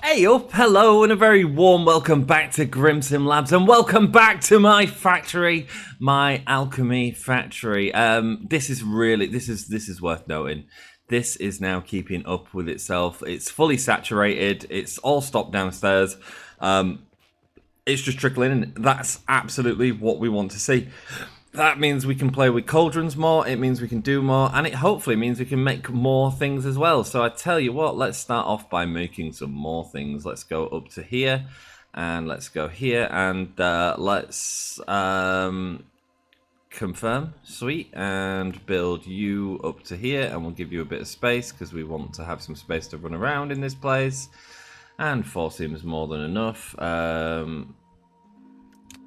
Hey up, hello, and a very warm welcome back to Grimsim Labs, and welcome back to my factory, my alchemy factory. This is worth noting. This is now keeping up with itself. It's fully saturated. It's all stopped downstairs. It's just trickling in. That's absolutely what we want to see. That means we can play with cauldrons more, it means we can do more, and it hopefully means we can make more things as well. So I tell you what, let's start off by making some more things. Let's go up to here, and let's go here, and let's confirm, sweet, and build you up to here, and we'll give you a bit of space, because we want to have some space to run around in this place. And 4 seems more than enough.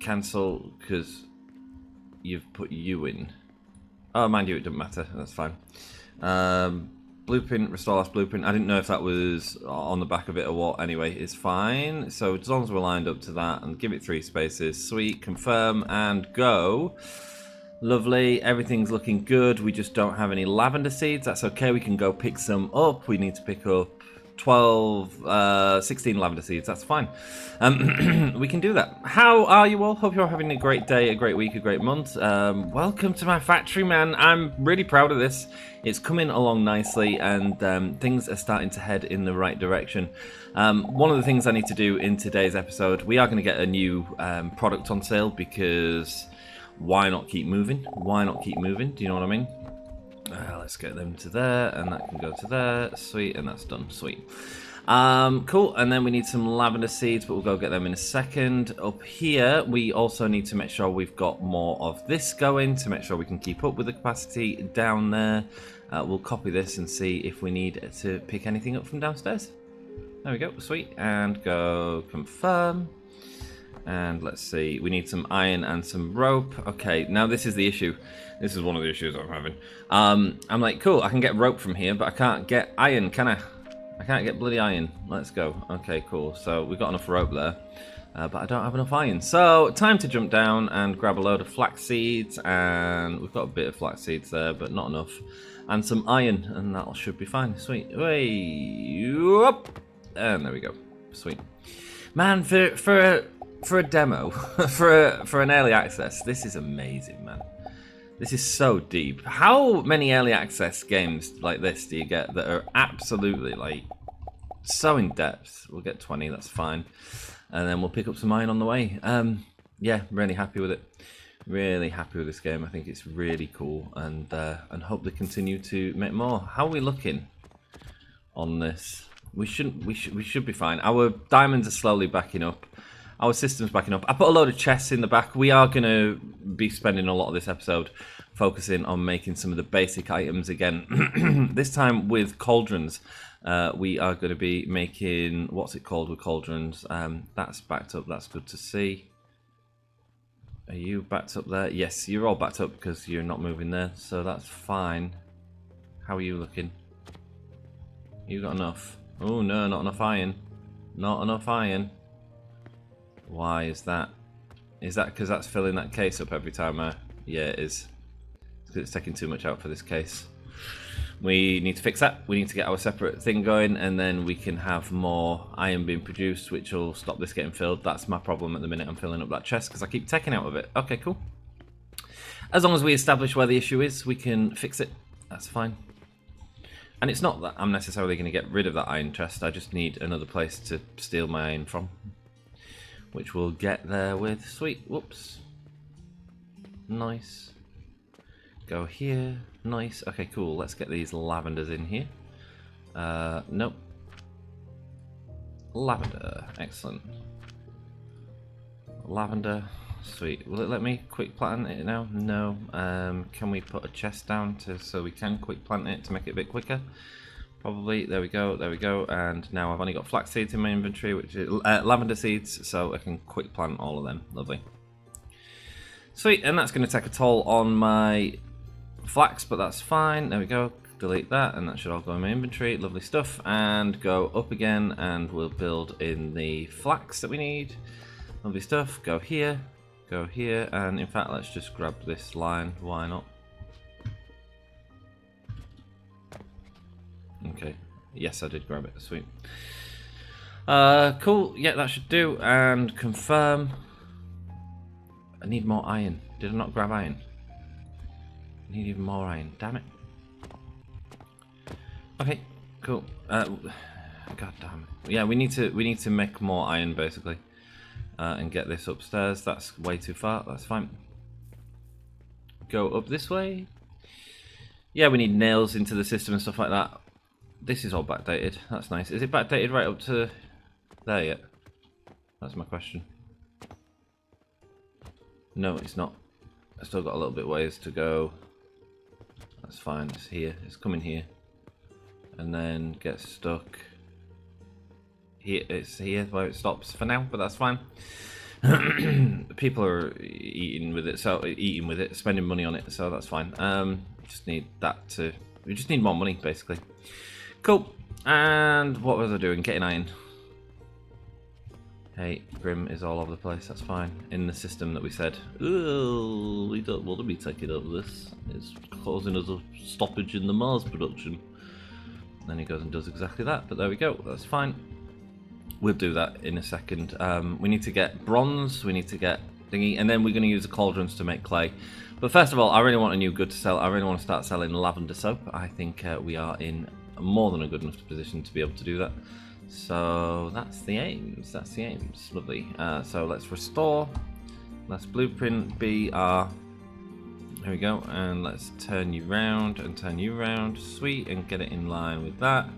Cancel, because you've put you in. Oh, mind you, it doesn't matter. That's fine. Blueprint, restore last blueprint. I didn't know if that was on the back of it or what. Anyway, it's fine. So as long as we're lined up to that and give it 3 spaces. Sweet, confirm, and go. Lovely. Everything's looking good. We just don't have any lavender seeds. That's okay. We can go pick some up. We need to pick up 16 lavender seeds. That's fine. We can do that. How are you all? Hope you're having a great day, a great week, a great month. Welcome to my factory, man. I'm really proud of this. It's coming along nicely, and things are starting to head in the right direction. One of the things I need to do in today's episode, we are going to get a new product on sale, because why not keep moving? Why not keep moving? Do you know what I mean? Let's get them to there, and that can go to there. Sweet, and that's done. Sweet. Cool, and then we need some lavender seeds, but we'll go get them in a second. Up here, we also need to make sure we've got more of this going to make sure we can keep up with the capacity down there. We'll copy this and see if we need to pick anything up from downstairs. There we go. Sweet, and go confirm. And let's see, we need some iron and some rope. Okay, now this is the issue. This is one of the issues I'm having. I'm like, cool, I can get rope from here, but I can't get iron, can I? I can't get bloody iron. Let's go. Okay, cool. So we've got enough rope there, but I don't have enough iron. So time to jump down and grab a load of flax seeds, and we've got a bit of flax seeds there, but not enough. And some iron, and that should be fine. Sweet. Way up, and there we go. Sweet. Man, for a demo, for an early access, this is amazing, man. This is so deep. How many early access games like this do you get that are absolutely, like, so in depth? We'll get 20, that's fine. And then we'll pick up some iron on the way. Yeah, really happy with it. Really happy with this game. I think it's really cool, and hope they continue to make more. How are we looking on this? We should be fine. Our diamonds are slowly backing up. Our system's backing up. I put a load of chests in the back. We are going to be spending a lot of this episode focusing on making some of the basic items again. This time with cauldrons. We are going to be making, what's it called with cauldrons? That's backed up. That's good to see. Are you backed up there? Yes, you're all backed up because you're not moving there. So that's fine. How are you looking? You got enough? Oh no, not enough iron. Not enough iron. Why is that? Is that because that's filling that case up every time yeah, it is. It's 'cause it's taking too much out for this case. We need to fix that. We need to get our separate thing going, and then we can have more iron being produced, which will stop this getting filled. That's my problem at the minute. I'm filling up that chest because I keep taking out of it. Okay, cool. As long as we establish where the issue is, we can fix it. That's fine. And it's not that I'm necessarily going to get rid of that iron chest. I just need another place to steal my iron from, which we'll get there with. Sweet. Whoops. Nice. Go here. Nice. Okay, cool. Let's get these lavenders in here. Nope. Lavender. Excellent. Lavender. Sweet. Will it let me quick plant it now? No. Can we put a chest down so we can quick plant it to make it a bit quicker? Probably. There we go. There we go. And now I've only got flax seeds in my inventory, which is lavender seeds, so I can quick plant all of them. Lovely. Sweet. And that's going to take a toll on my flax, but that's fine. There we go. Delete that, and that should all go in my inventory. Lovely stuff. And go up again, and we'll build in the flax that we need. Lovely stuff. Go here. Go here. And in fact, let's just grab this line. Why not? Okay. Yes, I did grab it. Sweet. Cool. Yeah, that should do. And confirm. I need more iron. Did I not grab iron? I need even more iron. Damn it. Okay, cool. God damn it. Yeah, we need to make more iron basically, and get this upstairs. That's way too far. That's fine. Go up this way. Yeah, we need nails into the system and stuff like that. This is all backdated. That's nice. Is it backdated right up to there yet? That's my question. No, it's not. I still got a little bit ways to go. That's fine. It's here. It's coming here, and then gets stuck here. It's here where it stops for now, but that's fine. People are eating with it, spending money on it, so that's fine. Just need that to. We just need more money, basically. Cool. And what was I doing? Getting iron. Hey, Grim is all over the place. That's fine. In the system that we said, oh, we don't want to be taking over this. It's causing us a stoppage in the Mars production. And then he goes and does exactly that. But there we go. That's fine. We'll do that in a second. We need to get bronze. We need to get thingy, and then we're going to use the cauldrons to make clay. But first of all, I really want a new good to sell. I really want to start selling lavender soap. I think we are in more than a good enough position to be able to do that. So that's the aims. That's the aims. Lovely. So let's restore. Let's blueprint BR. There we go. And let's turn you round and turn you round. Sweet. And get it in line with that.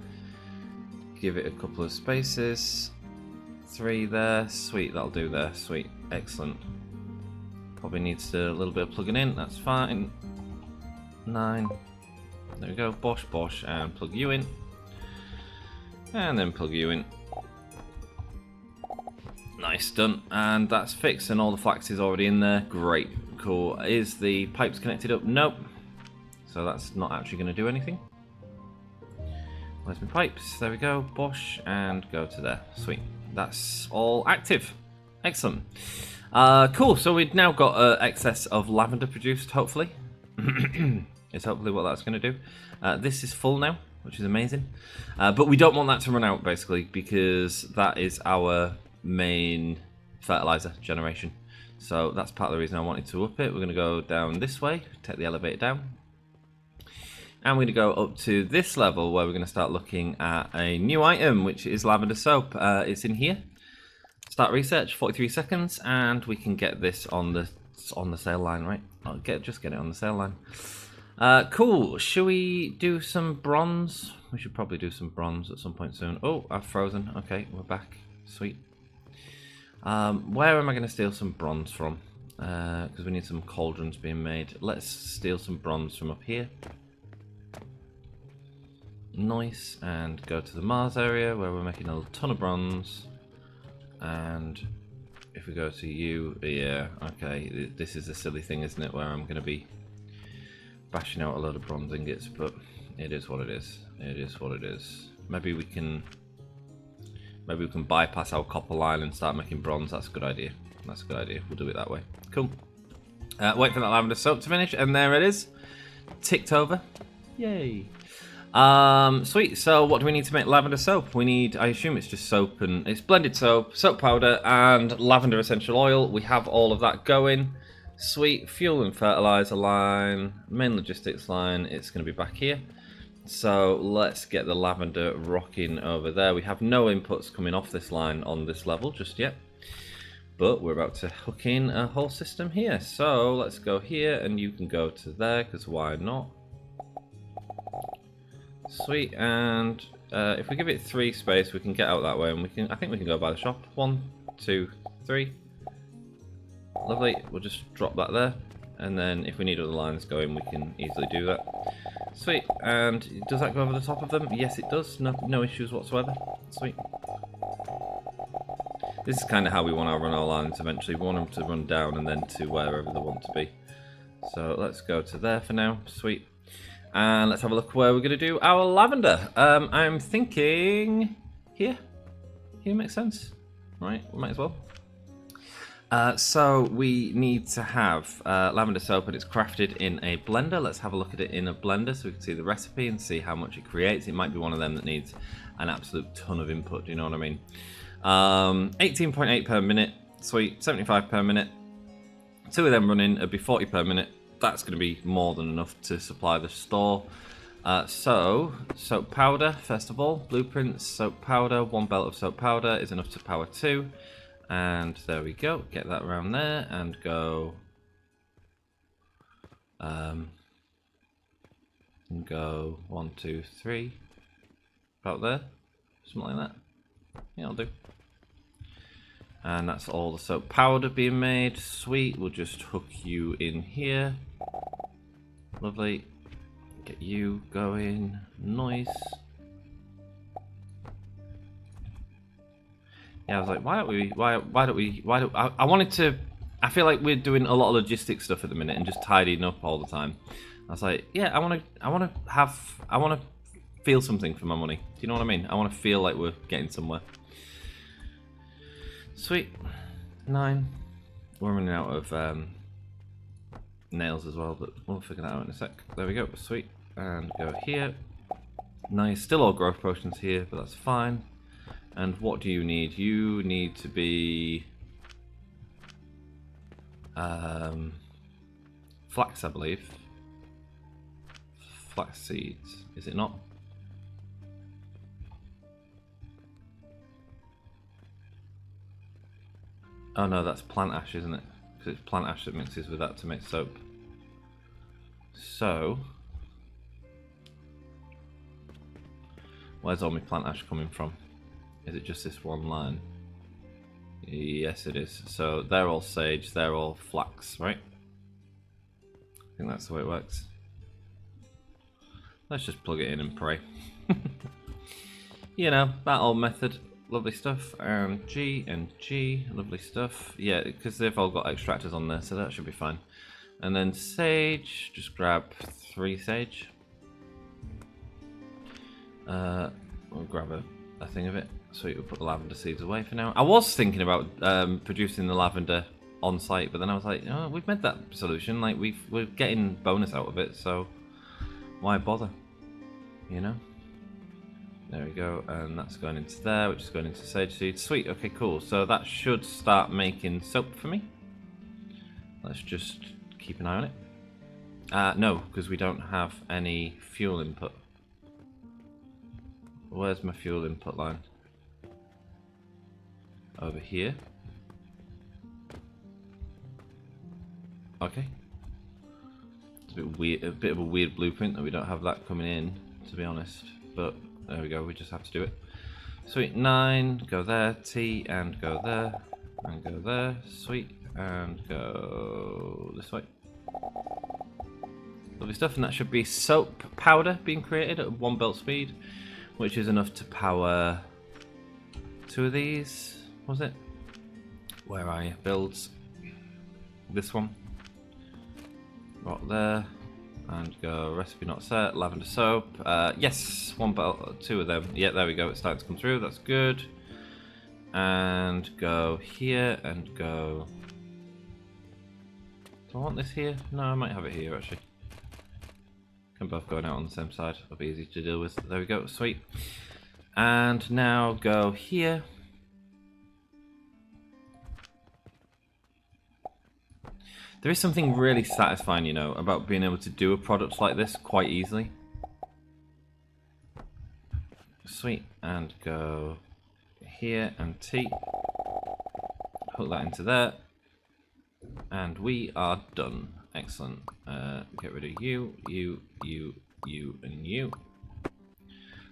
Give it a couple of spaces. 3 there. Sweet. That'll do there. Sweet. Excellent. Probably needs a little bit of plugging in. That's fine. 9. There we go. Bosh, bosh. And plug you in. And then plug you in. Nice, done. And that's fixed, and all the flax is already in there. Great, cool. Is the pipes connected up? Nope. So that's not actually going to do anything. Where's my pipes? There we go. Bosh, and go to there. Sweet. That's all active. Excellent. Cool. So we've now got excess of lavender produced, hopefully. Is hopefully what that's going to do. This is full now, which is amazing. But we don't want that to run out, basically, because that is our main fertilizer generation. So that's part of the reason I wanted to up it. We're going to go down this way, take the elevator down. And we're going to go up to this level where we're going to start looking at a new item, which is lavender soap. It's in here. Start research, 43 seconds, and we can get this on the sale line, right? Just get it on the sale line. Cool. Should we do some bronze? We should probably do some bronze at some point soon. Oh, I've frozen. Okay, we're back. Sweet. Where am I going to steal some bronze from? Because we need some cauldrons being made. Let's steal some bronze from up here. Nice. And go to the Mars area where we're making a ton of bronze. And if we go to you, yeah, okay. This is a silly thing, isn't it? Where I'm going to be bashing out a load of bronze ingots, but it is what it is. It is what it is. Maybe we can bypass our copper line and start making bronze. That's a good idea. That's a good idea. We'll do it that way. Cool. Wait for that lavender soap to finish, and there it is. Ticked over. Yay. Sweet. So what do we need to make lavender soap? We need, I assume it's just soap, and it's blended soap, soap powder, and lavender essential oil. We have all of that going. Sweet. Fuel and fertilizer line, main logistics line. It's going to be back here. So let's get the lavender rocking over there. We have no inputs coming off this line on this level just yet, but we're about to hook in a whole system here. So let's go here, and you can go to there, because why not? Sweet. And if we give it 3 space, we can get out that way, and we can. I think we can go by the shop. 1, 2, 3. Lovely. We'll just drop that there, and then if we need other lines going, we can easily do that. Sweet. And does that go over the top of them? Yes, it does. No issues whatsoever. Sweet. This is kind of how we want to run our lines eventually. We want them to run down and then to wherever they want to be. So let's go to there for now. Sweet. And let's have a look where we're going to do our lavender. I'm thinking here. Here makes sense. Right, we might as well. So we need to have lavender soap, and it's crafted in a blender. Let's have a look at it in a blender so we can see the recipe and see how much it creates. It might be one of them that needs an absolute ton of input, do you know what I mean? 18.8 per minute, sweet, 75 per minute. 2 of them running, it'd be 40 per minute. That's going to be more than enough to supply the store. So, soap powder, first of all, blueprints, soap powder, 1 belt of soap powder is enough to power 2. And there we go, get that around there and go, and go 1, 2, 3, about there, something like that. Yeah, I'll do. And that's all the soap powder being made. Sweet, we'll just hook you in here. Lovely. Get you going. Nice. Yeah, I was like, why don't we, I wanted to, I feel like we're doing a lot of logistics stuff at the minute and just tidying up all the time. I was like, yeah, I want to feel something for my money. Do you know what I mean? I want to feel like we're getting somewhere. Sweet. 9. We're running out of nails as well, but we'll figure that out in a sec. There we go. Sweet. And go here. Nice. Still all growth potions here, but that's fine. And what do you need? You need to be flax, I believe. Flax seeds, is it not? Oh no, that's plant ash, isn't it? Because it's plant ash that mixes with that to make soap. So, where's all my plant ash coming from? Is it just this one line? Yes, it is. So they're all sage, they're all flax, right? I think that's the way it works. Let's just plug it in and pray. You know, that old method. Lovely stuff. G and G, lovely stuff. Yeah, because they've all got extractors on there, so that should be fine. And then sage, just grab 3 sage. We'll grab a thing of it. So we'll put the lavender seeds away for now. I was thinking about producing the lavender on site, but then I was like, oh, we've made that solution. Like we're getting bonus out of it, so why bother? You know. There we go, and that's going into there, which is going into sage seeds. Sweet, okay, cool. So that should start making soap for me. Let's just keep an eye on it. No, because we don't have any fuel input. Where's my fuel input line? Over here. Okay. It's a bit weird, a bit of a weird blueprint that we don't have that coming in, to be honest. But there we go, we just have to do it. Sweet, 9, go there, T, and go there, and go there, sweet, and go this way. Lovely stuff, and that should be soap powder being created at 1 belt speed, which is enough to power 2 of these, was it? Where are you? Builds. This one. Right there. And go recipe not set, lavender soap. Yes, 1 belt, 2 of them. Yeah, there we go. It's starting to come through. That's good. And go here and go. Do I want this here? No, I might have it here actually. Can both going out on the same side. It'll be easy to deal with. There we go. Sweet. And now go here. There is something really satisfying, you know, about being able to do a product like this quite easily. Sweet. And go here and T. Hook that into there. And we are done. Excellent. Get rid of you, and you.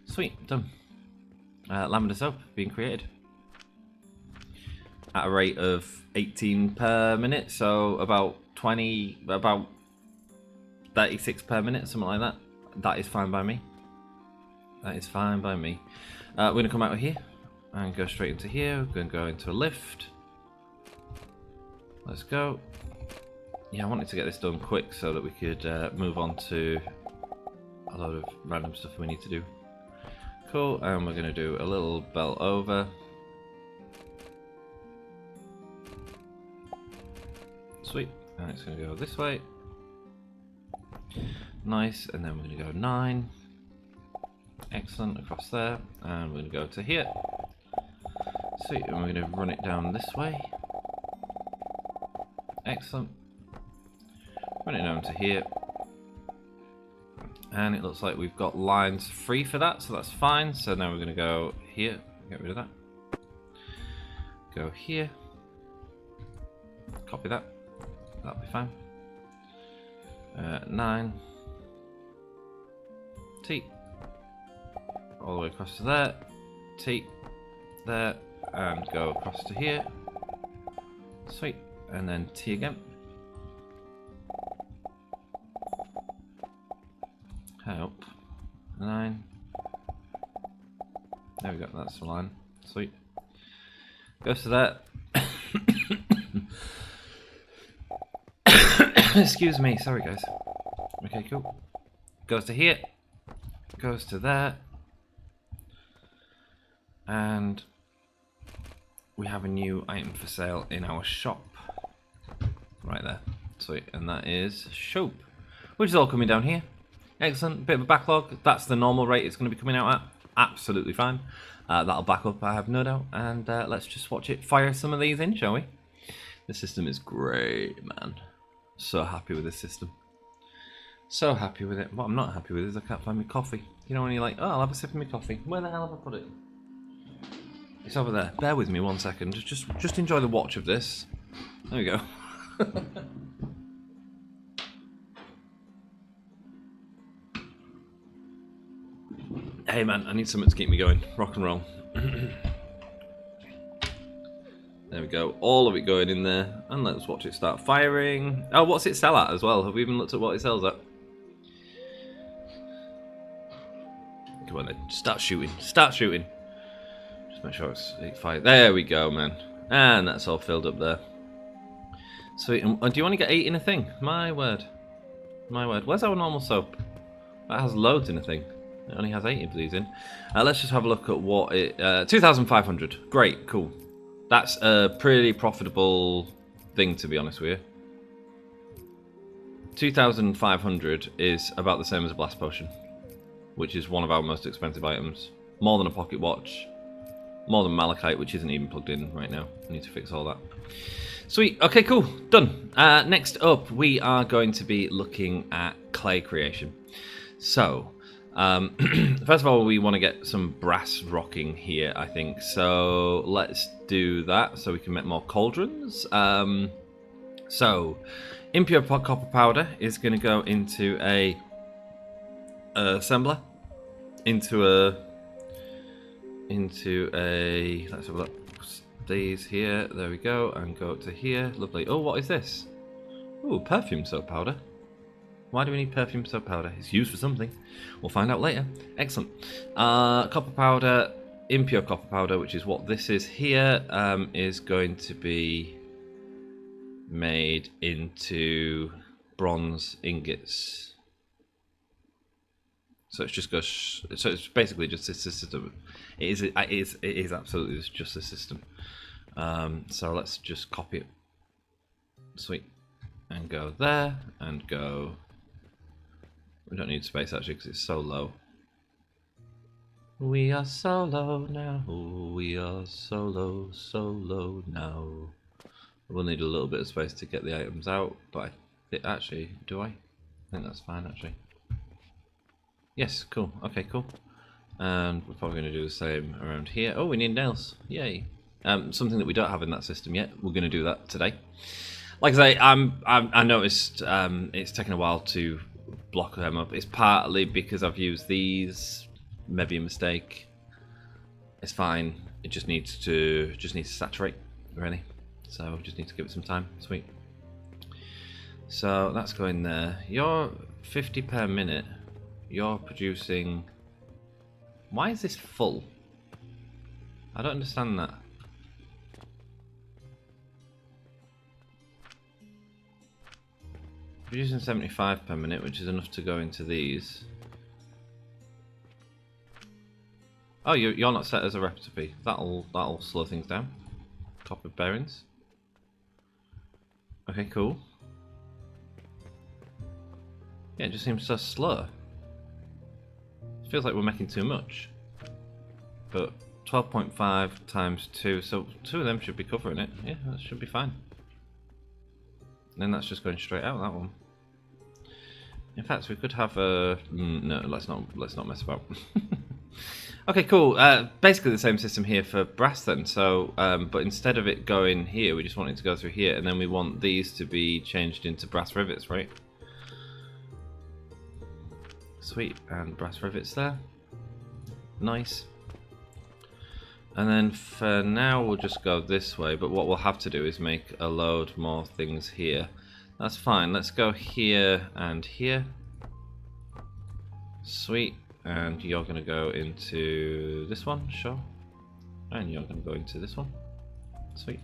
Sweet. Done. Lavender soap being created. At a rate of 18 per minute, so about 36 per minute, something like that. That is fine by me. That is fine by me. We're going to come out of here and go straight into here. We're going to go into a lift. Let's go. Yeah, I wanted to get this done quick so that we could move on to a load of random stuff we need to do. Cool, and we're going to do a little belt over. Sweet. And it's going to go this way. Nice. And then we're going to go 9. Excellent. Across there. And we're going to go to here. Sweet. And we're going to run it down this way. Excellent. Run it down to here. And it looks like we've got lines free for that, so that's fine. So now we're going to go here. Get rid of that. Go here. Copy that. That'll be fine. 9. T. All the way across to there. T. There. And go across to here. Sweet. And then T again. Help. 9. There we go. That's the line. Sweet. Goes to that. Excuse me, sorry guys. Okay, cool. Goes to here. Goes to there. And we have a new item for sale in our shop. Right there. Sweet. And that is soap, which is all coming down here. Excellent. Bit of a backlog. That's the normal rate it's going to be coming out at. Absolutely fine. That'll back up, I have no doubt. And let's just watch it fire some of these in, shall we? The system is great, man. So happy with this system. So happy with it. What I'm not happy with is I can't find my coffee. You know when you're like, oh, I'll have a sip of my coffee. Where the hell have I put it? It's over there. Bear with me 1 second. Just enjoy the watch of this. There we go. Hey man, I need something to keep me going. Rock and roll. There we go. All of it going in there. And let's watch it start firing. Oh, what's it sell at as well? Have we even looked at what it sells at? Come on then. Start shooting. Start shooting. Just make sure it's fired. There we go, man. And that's all filled up there. Sweet. And do you want to get 8 in a thing? My word. My word. Where's our normal soap? That has loads in a thing. It only has 8 of these in. Let's just have a look at what it... 2,500. Great, cool. That's a pretty profitable thing, to be honest with you. 2,500 is about the same as a blast potion, which is one of our most expensive items. More than a pocket watch. More than malachite, which isn't even plugged in right now. I need to fix all that. Sweet. Okay, cool. Done. Next up, we are going to be looking at clay creation. So... first of all, we want to get some brass rocking here, I think. So let's do that so we can make more cauldrons. So impure copper powder is going to go into a assembler, into a let's have a look. These here, there we go, and go up to here. Lovely. Oh, what is this? Oh, perfume soap powder. Why do we need perfume soap powder? It's used for something. We'll find out later. Excellent. Copper powder, impure copper powder, which is what this is here, is going to be made into bronze ingots. So it's just goes. So it's basically just this system. It is absolutely just a system. So let's just copy it. Sweet, and go there and go. We don't need space actually because it's so low. We are so low now. We are so low now. We'll need a little bit of space to get the items out, but actually, do I? I think that's fine actually. Yes, cool. Okay, cool. And we're probably going to do the same around here. Oh, we need nails. Yay. Something that we don't have in that system yet. We're going to do that today. Like I say, I noticed it's taken a while to block them up. It's partly because I've used these. Maybe a mistake. It's fine. It just needs to saturate, really. So just need to give it some time. Sweet. So that's going there. You're 50 per minute. You're producing. Why is this full? I don't understand that. Producing 75 per minute, which is enough to go into these. Oh, you're not set as a recipe. That'll slow things down. Copper bearings. Okay, cool. Yeah, it just seems so slow. It feels like we're making too much. But 12.5 times 2, so 2 of them should be covering it. Yeah, that should be fine. And then that's just going straight out, that one. In fact, we could have a... no, let's not mess about. Okay, cool. Basically the same system here for brass then. So, but instead of it going here, we just want it to go through here, and then we want these to be changed into brass rivets, right? Sweet, and brass rivets there. Nice. And then for now, we'll just go this way. But what we'll have to do is make a load more things here. That's fine. Let's go here and here. Sweet. And you're going to go into this one, sure. And you're going to go into this one. Sweet.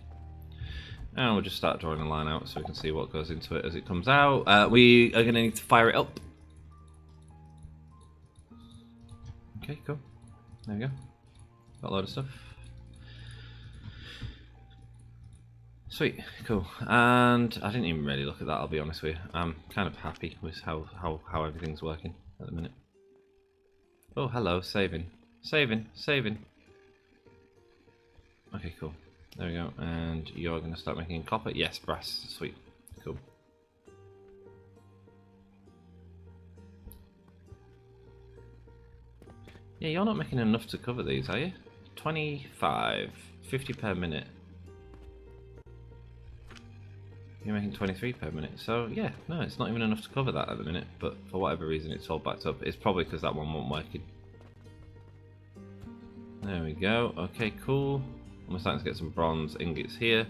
And we'll just start drawing a line out so we can see what goes into it as it comes out. We are going to need to fire it up. Okay, cool. There we go. Got a load of stuff. Sweet, cool. And I didn't even really look at that, I'll be honest with you. I'm kind of happy with how everything's working at the minute. Oh, hello, saving. Saving. Okay, cool. There we go. And you're going to start making copper? Yes, brass. Sweet. Cool. Yeah, you're not making enough to cover these, are you? 25. 50 per minute. You're making 23 per minute. So, yeah, no, it's not even enough to cover that at the minute. But for whatever reason, it's all backed up. It's probably because that one wasn't working. There we go. Okay, cool. We're starting to get some bronze ingots here.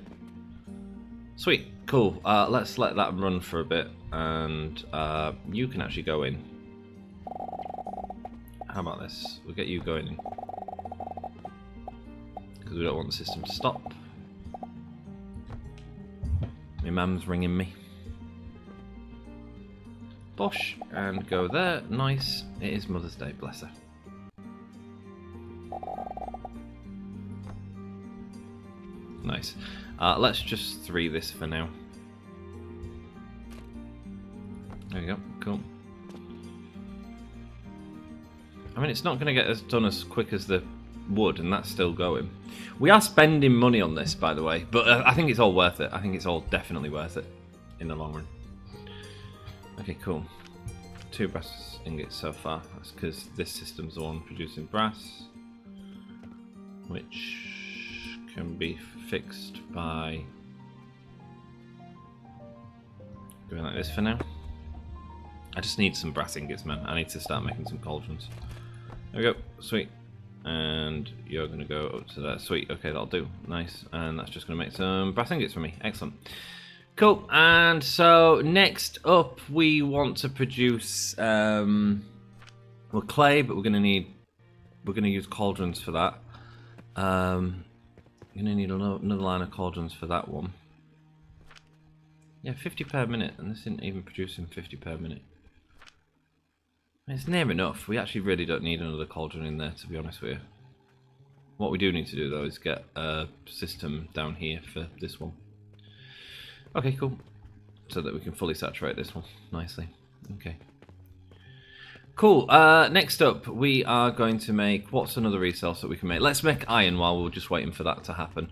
Sweet. Cool. Let's let that run for a bit. And you can actually go in. How about this? We'll get you going in. Because we don't want the system to stop. My mum's ringing me. Bosh, and go there. Nice. It is Mother's Day, bless her. Nice. Let's just 3 this for now. There we go. Cool. I mean, it's not going to get us done as quick as the wood, and that's still going. We are spending money on this, by the way, but I think it's all worth it. I think it's all definitely worth it in the long run. Okay, cool. 2 brass ingots so far. That's because this system's the one producing brass, which can be fixed by doing like this for now. I just need some brass ingots, man. I need to start making some cauldrons. There we go. Sweet. And you're going to go up to there. Sweet. Okay, that'll do. Nice. And that's just going to make some brass ingots for me. Excellent. Cool. And so next up, we want to produce well, clay, but we're going to use cauldrons for that. We're going to need another line of cauldrons for that one. Yeah, 50 per minute, and this isn't even producing 50 per minute. It's near enough. We actually really don't need another cauldron in there, to be honest with you. What we do need to do, though, is get a system down here for this one. Okay, cool. So that we can fully saturate this one nicely. Okay. Cool. Next up, we are going to make... What's another resource that we can make? Let's make iron while we're just waiting for that to happen.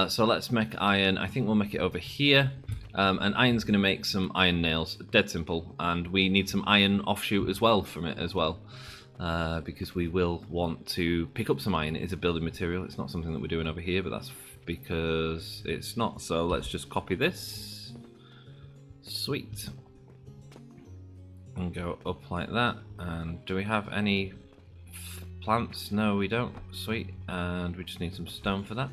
So let's make iron. I think we'll make it over here. And iron's going to make some iron nails. Dead simple. And we need some iron offshoot as well from it as well. Because we will want to pick up some iron. It is a building material. It's not something that we're doing over here, but that's because it's not. So let's just copy this. Sweet. And go up like that. And do we have any plants? No, we don't. Sweet. And we just need some stone for that.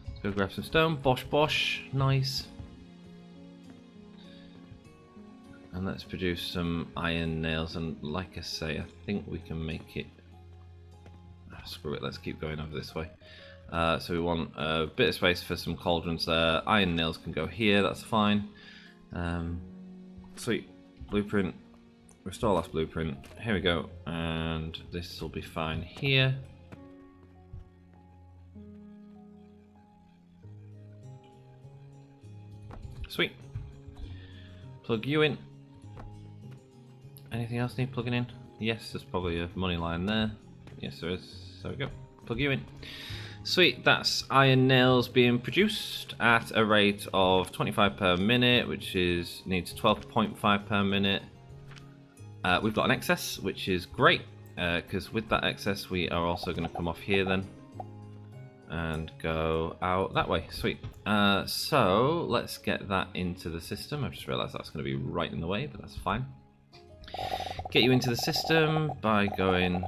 Let's go grab some stone. Bosh bosh. Nice. And let's produce some iron nails. And like I say, I think we can make it... screw it, let's keep going over this way. So we want a bit of space for some cauldrons there. Iron nails can go here, that's fine. Sweet. Blueprint. Restore last blueprint. Here we go. And this will be fine here. Sweet. Plug you in. Anything else need plugging in? Yes, there's probably a money line there. Yes, there is. There we go. Plug you in. Sweet, that's iron nails being produced at a rate of 25 per minute, which needs 12.5 per minute. We've got an excess, which is great, because with that excess we are also going to come off here then and go out that way. Sweet. So let's get that into the system. I've just realised that's going to be right in the way, but that's fine. Get you into the system by going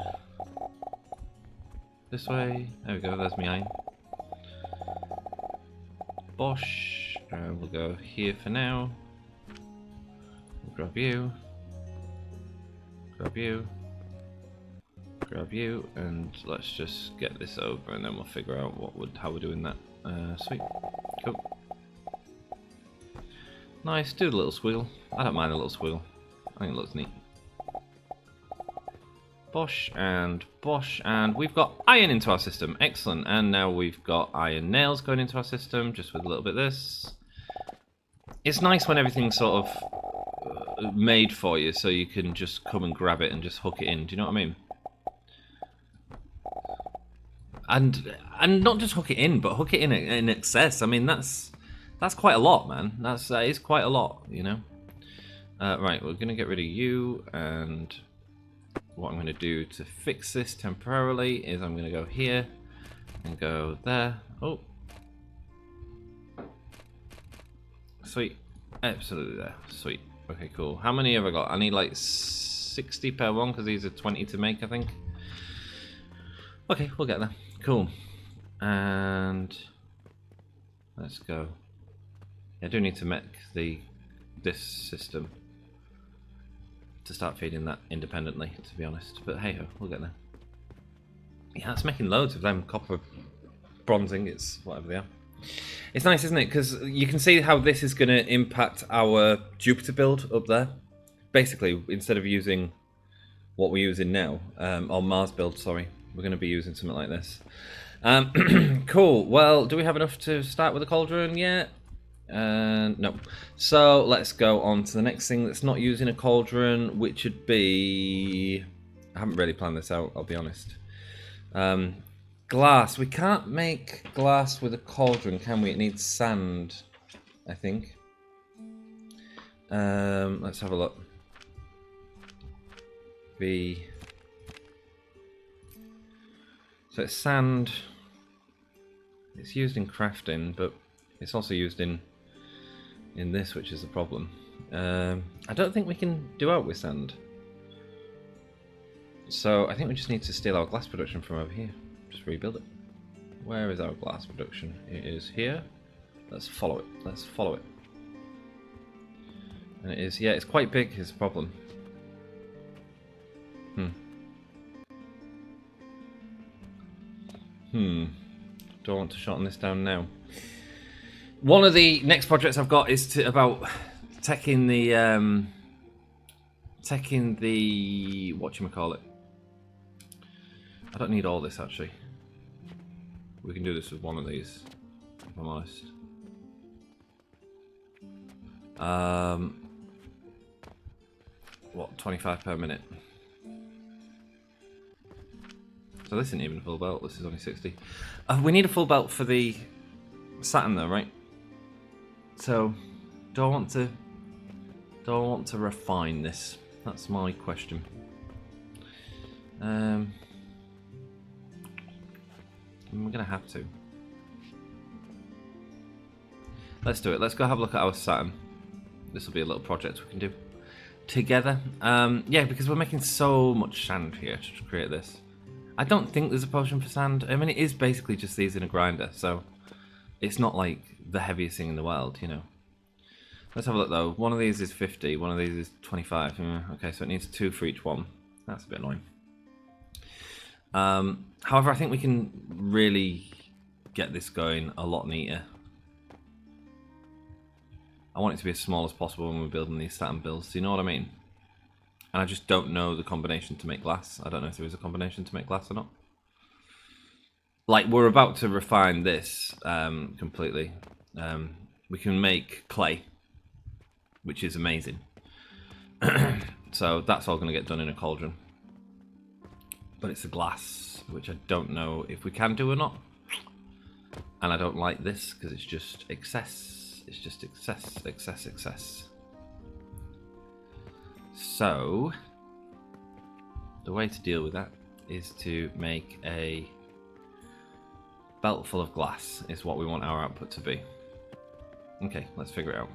this way. There we go, there's my iron. Bosh. We'll go here for now. We'll grab you. Grab you. Grab you. And let's just get this over and then we'll figure out how we're doing that. Sweet. Cool. Nice, do the little squiggle. I don't mind the little squiggle. I think it looks neat. Bosh, and we've got iron into our system. Excellent. And now we've got iron nails going into our system, just with a little bit of this. It's nice when everything's sort of made for you, so you can just come and grab it and just hook it in. Do you know what I mean? And not just hook it in, but hook it in excess. I mean, that's quite a lot, man. That is quite a lot, you know. Right, we're gonna get rid of you, and what I'm going to do to fix this temporarily is I'm going to go here and go there. Oh, sweet, absolutely there. Sweet. Okay, cool. How many have I got? I need like 60 per one because these are 20 to make, I think. Okay, we'll get there. Cool. And let's go. I do need to make this system to start feeding that independently, to be honest. But hey ho, we'll get there. Yeah, it's making loads of them copper bronze ingots, whatever they are. It's nice, isn't it? Because you can see how this is going to impact our Jupiter build up there. Basically, instead of using what we're using now, or Mars build, sorry, we're going to be using something like this. Cool. Well, do we have enough to start with the cauldron yet? No. So let's go on to the next thing that's not using a cauldron, which would be... I haven't really planned this out, I'll be honest. Glass. We can't make glass with a cauldron, can we? It needs sand, I think. Let's have a look. So it's sand. It's used in crafting, but it's also used in this, which is the problem. I don't think we can do out with sand. So I think we just need to steal our glass production from over here. Just rebuild it. Where is our glass production? It is here. Let's follow it. Let's follow it. And it is, yeah, it's quite big is the problem. Don't want to shorten this down now. One of the next projects I've got is about taking the whatchamacallit. I don't need all this actually. We can do this with one of these, if I'm honest. What, 25 per minute? So this isn't even a full belt, this is only 60. We need a full belt for the Saturn though, right? So, do I want to refine this? That's my question. We're gonna have to. Let's do it. Let's go have a look at our Saturn. This will be a little project we can do together. Yeah, because we're making so much sand here to create this. I don't think there's a potion for sand. I mean, it is basically just these in a grinder, so it's not like the heaviest thing in the world, you know. Let's have a look though. One of these is 50, one of these is 25. Okay, so it needs 2 for each one. That's a bit annoying. However, I think we can really get this going a lot neater. I want it to be as small as possible when we're building these Saturn builds. Do you know what I mean? And I just don't know the combination to make glass. I don't know if there is a combination to make glass or not. Like, we're about to refine this completely. We can make clay, which is amazing. So that's all going to get done in a cauldron. But it's a glass, which I don't know if we can do or not. And I don't like this because it's just excess. It's just excess, excess, excess. So the way to deal with that is to make a belt full of glass is what we want our output to be. Okay, let's figure it out.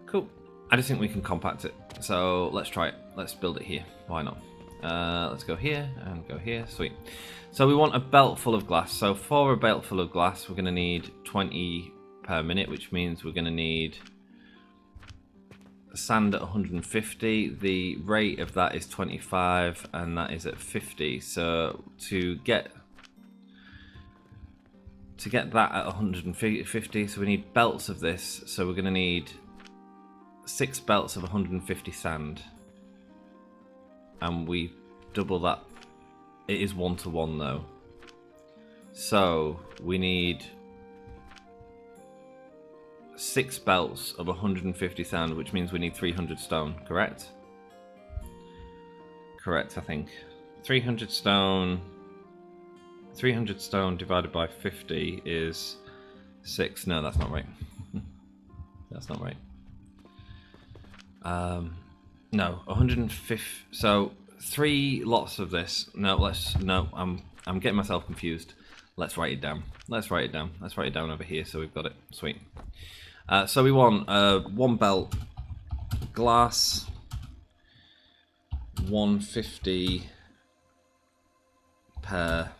Cool. I just think we can compact it. So let's try it. Let's build it here. Why not? Let's go here and go here. Sweet. So we want a belt full of glass. So for a belt full of glass, we're going to need 20 per minute, which means we're going to need sand at 150. The rate of that is 25, and that is at 50. So to get that at 150, so we need belts of this. So we're going to need 6 belts of 150 sand, and we double that. It is 1-to-1 though, so we need 6 belts of 150 sand, which means we need 300 stone. Correct, I think 300 stone. 300 stone divided by 50 is 6. No, that's not right. That's not right. No, 150. So 3 lots of this. No, I'm getting myself confused. Let's write it down. Let's write it down over here so we've got it. Sweet. So we want 1 belt glass, 150 per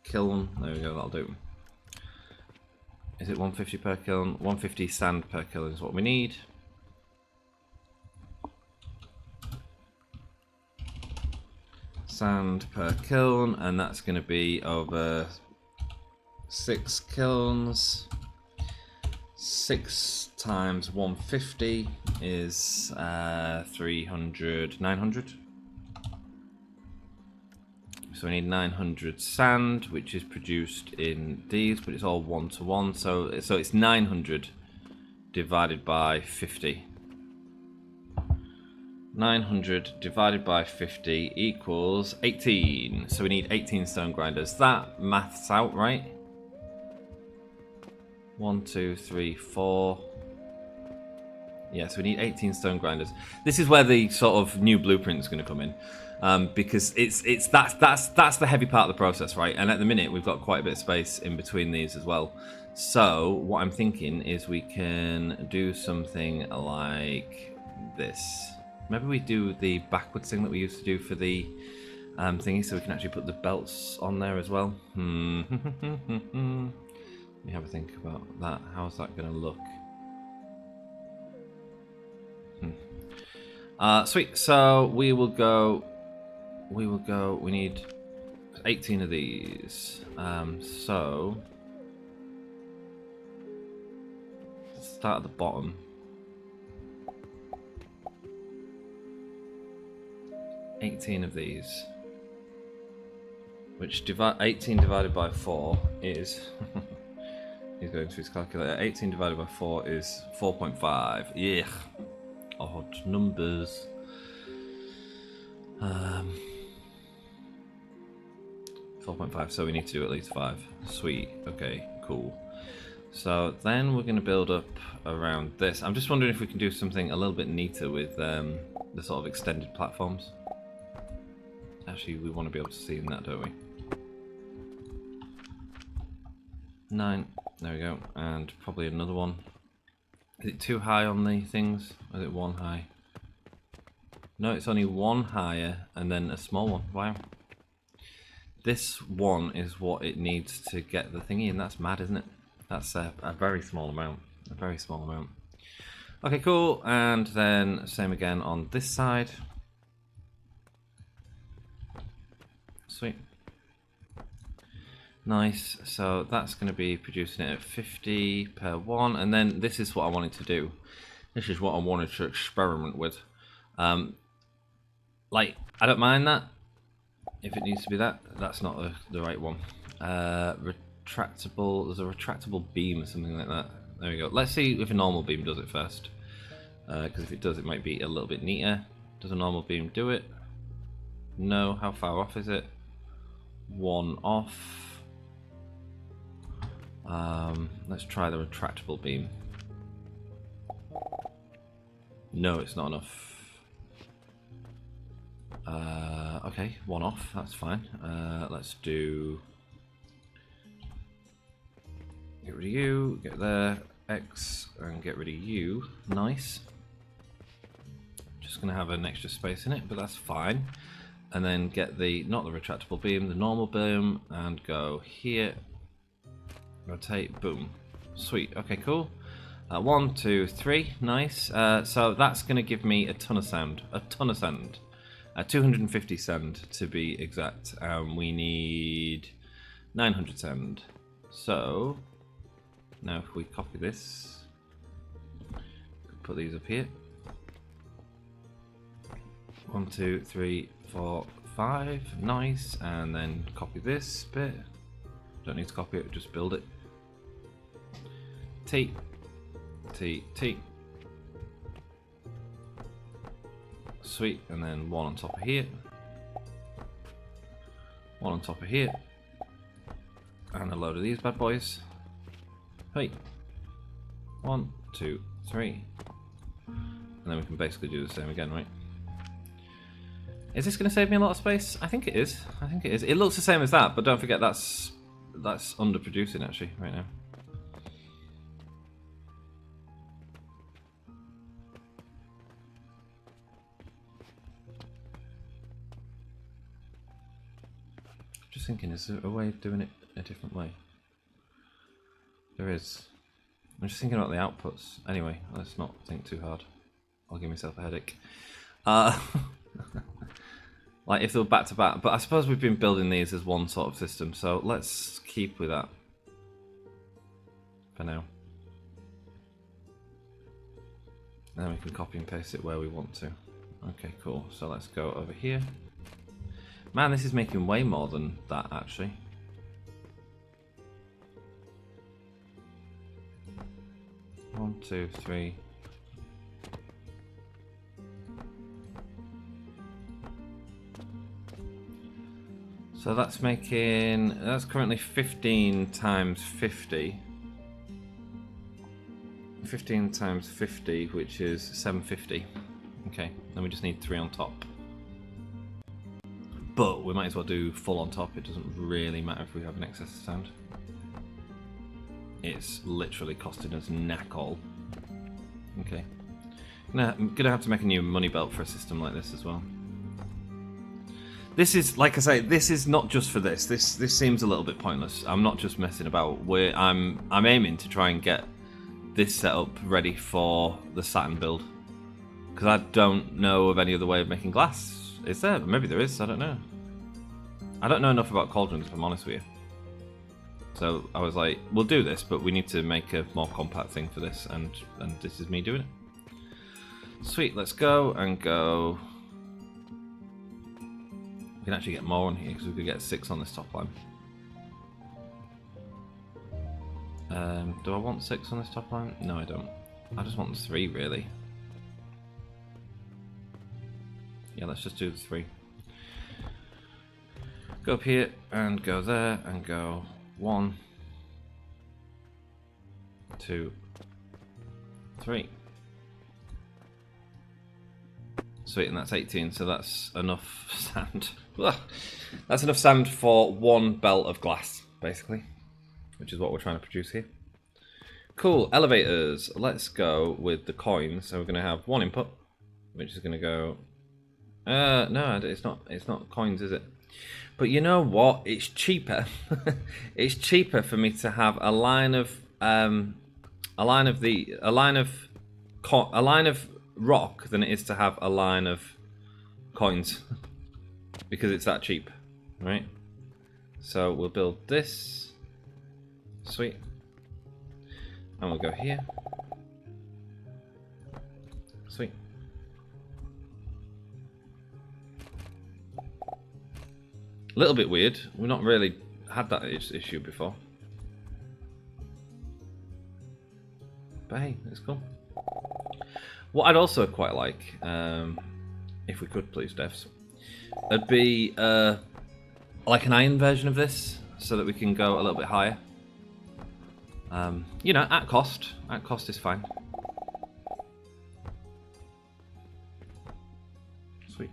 kiln. There we go, that'll do. Is it 150 per kiln? 150 sand per kiln is what we need. Sand per kiln, and that's going to be over 6 kilns. 6 times 150 is 300, 900. So we need 900 sand, which is produced in these, but it's all 1-to-1. So it's 900 divided by 50. 900 divided by 50 equals 18. So we need 18 stone grinders. That maths out, right? 1, 2, 3, 4. Yeah, so we need 18 stone grinders. This is where the sort of new blueprint is going to come in, because that's the heavy part of the process, right? And at the minute we've got quite a bit of space in between these as well. So what I'm thinking is we can do something like this. Maybe we do the backwards thing that we used to do for the thingy, so we can actually put the belts on there as well. Let me have a think about that. How's that going to look? Sweet. So we will go. We need 18 of these. So let's start at the bottom. 18 of these, which 18 divided by 4 is he's going through his calculator. 18 divided by 4 is 4.5. Yeah, odd numbers. 4.5, so we need to do at least 5. Sweet. Okay, cool. So then we're going to build up around this. I'm just wondering if we can do something a little bit neater with the sort of extended platforms. Actually, we want to be able to see in that, don't we? 9. There we go. And probably another one. Is it too high on the things? Or is it 1 high? No, it's only 1 higher and then a small one. Wow. This one is what it needs to get the thingy, and that's mad, isn't it? That's a very small amount. A very small amount. Okay, cool. And then same again on this side. Sweet. Nice. So that's going to be producing it at 50 per one. And then this is what I wanted to do. This is what I wanted to experiment with. Like, I don't mind that. If it needs to be that, that's not the right one. Retractable, there's a retractable beam or something like that. there we go. Let's see if a normal beam does it first. Because if it does, it might be a little bit neater. Does a normal beam do it? No. How far off is it? 1 off. Let's try the retractable beam. No, it's not enough. Okay, 1 off, that's fine. Let's do... Get rid of you, get there, X, and get rid of you. Nice. Just going to have an extra space in it, but that's fine. And then get the, not the retractable beam, the normal beam, and go here. Rotate, boom. Sweet, okay, cool. 1, 2, 3, nice. So that's going to give me a ton of sand. 250 sand to be exact. We need 900 sand. So now if we copy this, put these up here. 1, 2, 3, 4, 5, nice. And then copy this bit. Don't need to copy it, just build it. T. Sweet, and then 1 on top of here. 1 on top of here. And a load of these bad boys. Hey. 1, 2, 3. And then we can basically do the same again, right? Is this going to save me a lot of space? I think it is. It looks the same as that, but don't forget that's underproducing actually right now. Just thinking, is there a way of doing it a different way? There is. I'm just thinking about the outputs. Anyway, let's not think too hard. I'll give myself a headache. Like if they were back to back, but I suppose we've been building these as one sort of system, so let's keep with that for now. Then we can copy and paste it where we want to. Okay, cool. So let's go over here. Man, this is making way more than that actually. One, 2, 3. So that's making, that's currently 15 times 50. 15 times 50, which is 750. Okay, then we just need 3 on top. But we might as well do full on top. It doesn't really matter if we have an excess of sand. It's literally costing us knack all. Okay. I'm gonna have to make a new money belt for a system like this as well. This is, like I say, this is not just for this. This seems a little bit pointless. I'm not just messing about. I'm aiming to try and get this setup ready for the Saturn build. Because I don't know of any other way of making glass. Is there? Maybe there is, I don't know. I don't know enough about cauldrons, if I'm honest with you. So I was like, we'll do this, but we need to make a more compact thing for this, and this is me doing it. Sweet, let's go and go. We can actually get more on here, because we could get 6 on this top line. Do I want 6 on this top line? No, I don't. I just want 3, really. Yeah, let's just do the 3. Go up here, and go there, and go 1, 2, 3. Sweet, and that's 18, so that's enough sand. That's enough sand for 1 belt of glass, basically, which is what we're trying to produce here. Cool, elevators. Let's go with the coins. So we're going to have 1 input, which is going to go... no, it's not coins, is it? But you know what? It's cheaper. It's cheaper for me to have a line of rock than it is to have a line of coins, because it's that cheap, right? So we'll build this. Sweet. And we'll go here. Sweet. A little bit weird. We've not really had that issue before. But hey, it's cool. What I'd also quite like, if we could please, devs, it'd be like an iron version of this, so that we can go a little bit higher. You know, at cost. At cost is fine. Sweet.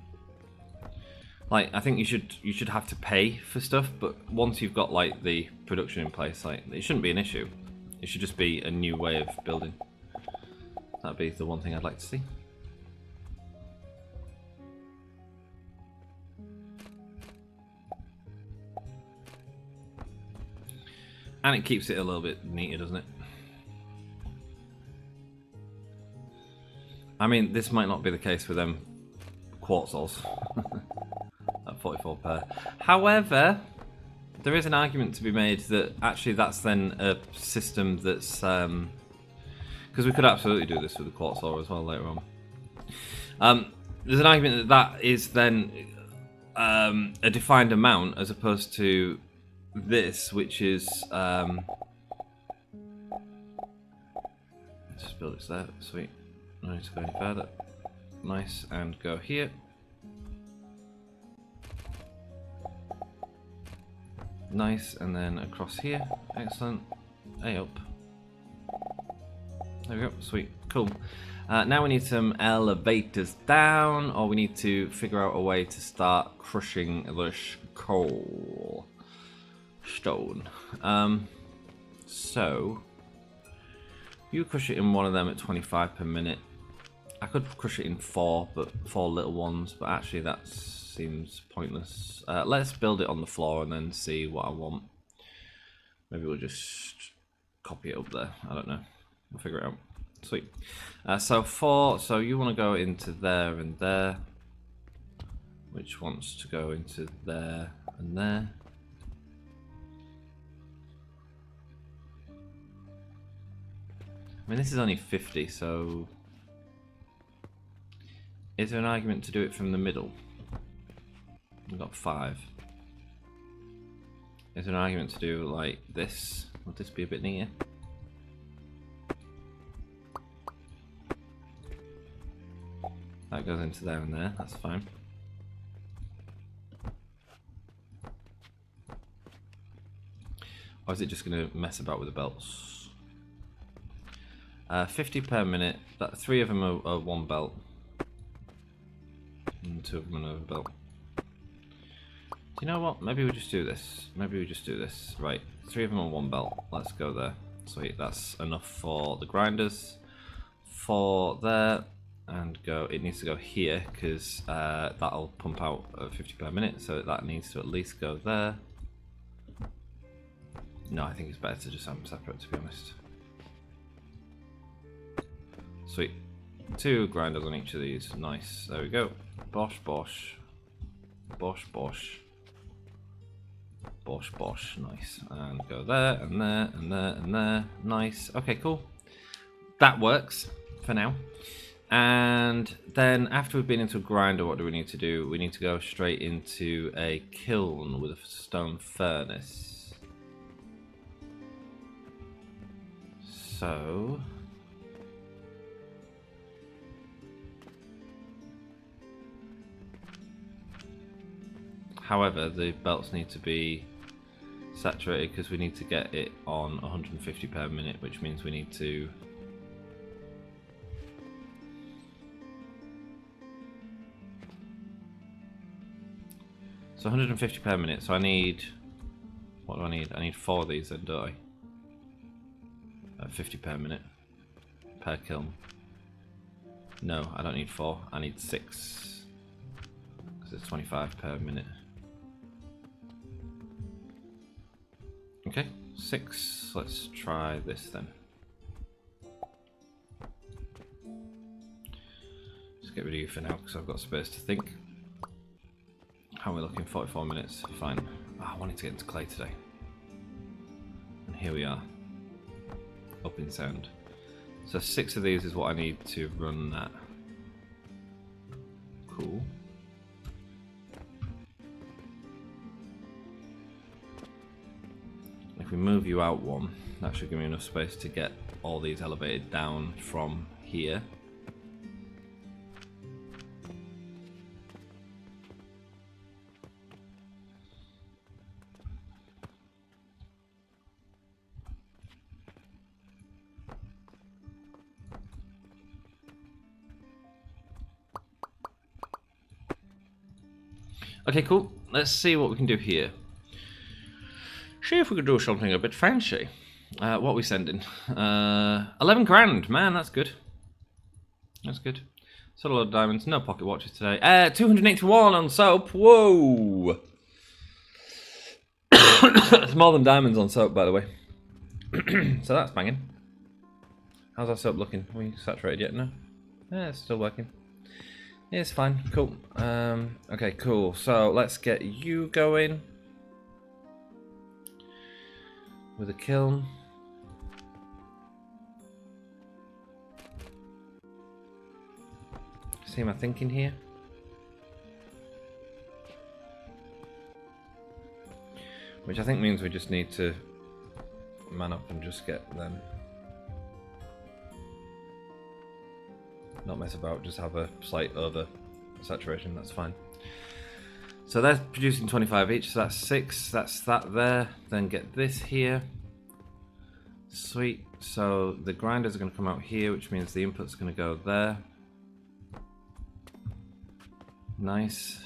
Like, I think you should have to pay for stuff, but once you've got like the production in place, like it shouldn't be an issue. It should just be a new way of building. That'd be the one thing I'd like to see. And it keeps it a little bit neater, doesn't it? I mean, this might not be the case with them quartz ores at 44 per. However, there is an argument to be made that actually that's then a system that's because we could absolutely do this with the quartz ore as well later on. There's an argument that that is then a defined amount as opposed to this, which is just build it there. Sweet. No need to go any further. Nice, and go here. Nice, and then across here. Excellent. Hey up. There we go. Sweet. Cool. Now we need some elevators down, or we need to figure out a way to start crushing the coal. Stone. So you crush it in one of them at 25 per minute. I could crush it in 4, but 4 little ones, but actually that seems pointless. Let's build it on the floor and then see what I want. Maybe we'll just copy it up there. I don't know. We'll figure it out. Sweet. So 4. So you want to go into there and there, which wants to go into there and there. I mean, this is only 50, so is there an argument to do it from the middle? We've got 5. Is there an argument to do like this? Would this be a bit neater? That goes into there and there, that's fine. Or is it just going to mess about with the belts? 50 per minute. That 3 of them are 1 belt, and 2 of them are another belt. Do you know what? Maybe we just do this. Maybe we just do this. Right, 3 of them are 1 belt. Let's go there. Sweet. That's enough for the grinders. 4 there, and go. It needs to go here because that'll pump out 50 per minute. So that needs to at least go there. No, I think it's better to just have them separate, to be honest. Sweet. 2 grinders on each of these. Nice. There we go. Bosh, bosh. Bosh, bosh. Bosh, bosh. Nice. And go there, and there, and there, and there. Nice. Okay, cool. That works for now. And then after we've been into a grinder, what do we need to do? We need to go straight into a kiln with a stone furnace. So however, the belts need to be saturated because we need to get it on 150 per minute, which means we need to so 150 per minute. So I need, what do I need? I need 4 of these then, don't I? 50 per minute per kiln. No, I don't need 4. I need 6 because it's 25 per minute. Okay, 6. Let's try this then. Just get rid of you for now because I've got space to think. How are we looking? 44 minutes. Fine. Oh, I wanted to get into clay today. And here we are. Up in sound. So 6 of these is what I need to run that. Cool. If we move you out one, that should give me enough space to get all these elevated down from here. Okay, cool. Let's see what we can do here. See if we can do something a bit fancy. What are we sending? 11 grand. Man, that's good. That's good. Sold a lot of diamonds. No pocket watches today. 281 on soap. Whoa! It's more than diamonds on soap, by the way. So that's banging. How's our soap looking? Are we saturated yet? No? Yeah, it's still working. Yeah, it's fine. Cool. Okay, cool. So let's get you going with a kiln. See, am I thinking here? Which I think means we just need to man up and just get them. Not mess about, just have a slight over saturation, that's fine. So they're producing 25 each, so that's 6, that's that there. Then get this here. Sweet, so the grinders are going to come out here, which means the input's going to go there. Nice.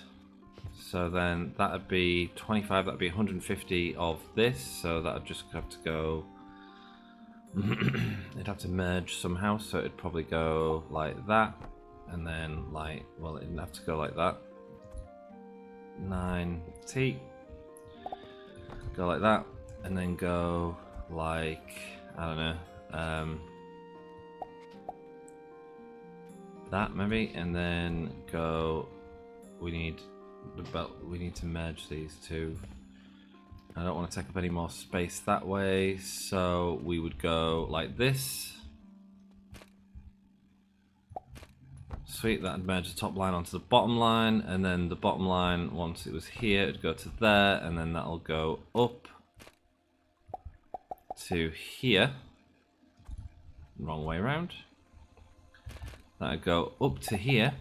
So then that'd be 25, that'd be 150 of this, so that'd just have to go. It'd have to merge somehow, so it'd probably go like that, and then like, well, it'd have to go like that. 9T. Go like that, and then go like, I don't know, that maybe, and then go. We need the belt. We need to merge these two. I don't want to take up any more space that way, so we would go like this. Sweet, that'd merge the top line onto the bottom line, and then the bottom line, once it was here, it'd go to there, and then that'll go up to here. Wrong way around. That'd go up to here.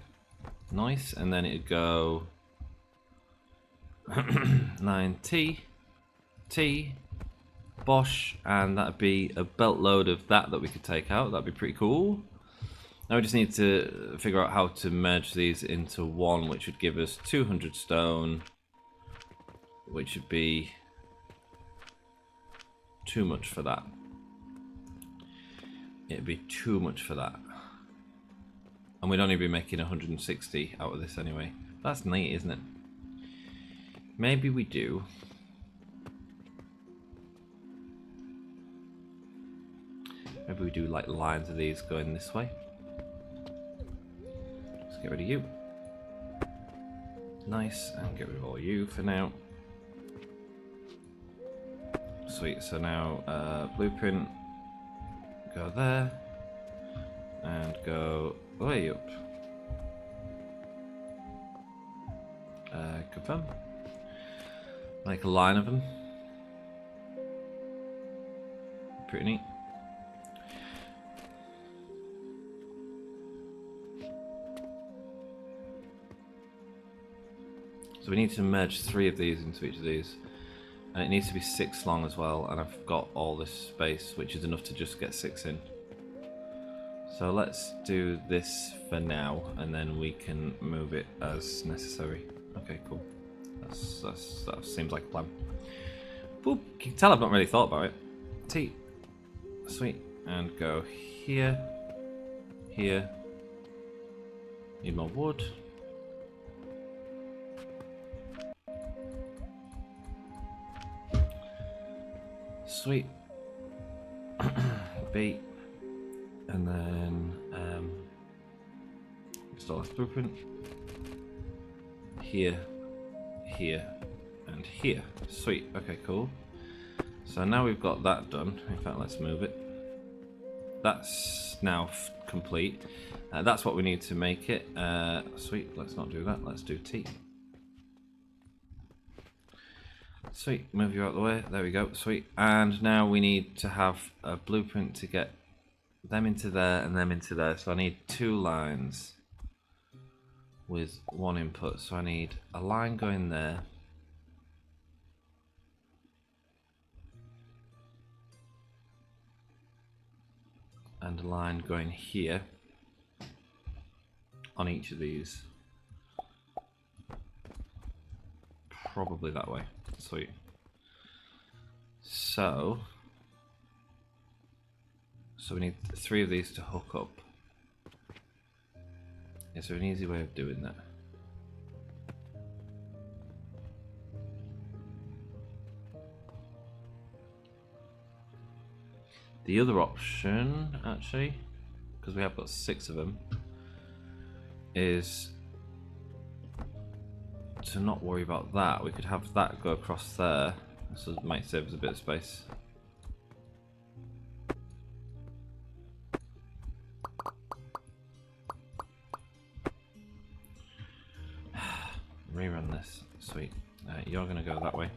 Nice, and then it'd go 9T. T, Bosch, and that'd be a belt load of that we could take out. That'd be pretty cool. Now we just need to figure out how to merge these into one, which would give us 200 stone, which would be too much for that. It'd be too much for that. And we'd only be making 160 out of this anyway. That's neat, isn't it? Maybe we do. Maybe we do like lines of these going this way. Let's get rid of you. Nice, and get rid of all you for now. Sweet, so now blueprint, go there, and go way up. Confirm. Make a line of them. Pretty neat. So we need to merge 3 of these into each of these, and it needs to be 6 long as well, and I've got all this space, which is enough to just get 6 in. So let's do this for now, and then we can move it as necessary. Okay, cool. That seems like a plan. Boop. You can tell I've not really thought about it. T. Sweet. And go here. Here. Need more wood. Sweet. B. And then install a blueprint. Here, here, and here. Sweet. Okay, cool. So now we've got that done. In fact, let's move it. That's now complete. That's what we need to make it. Sweet. Let's not do that. Let's do T. Sweet, move you out of the way. There we go, sweet. And now we need to have a blueprint to get them into there and them into there. So I need 2 lines with 1 input. So I need a line going there. And a line going here on each of these. Probably that way. Sweet. So we need 3 of these to hook up. Is there an easy way of doing that? The other option, actually, because we have got 6 of them, is to not worry about that. We could have that go across there, so it might save us a bit of space. Rerun this. Sweet. You're going to go that way.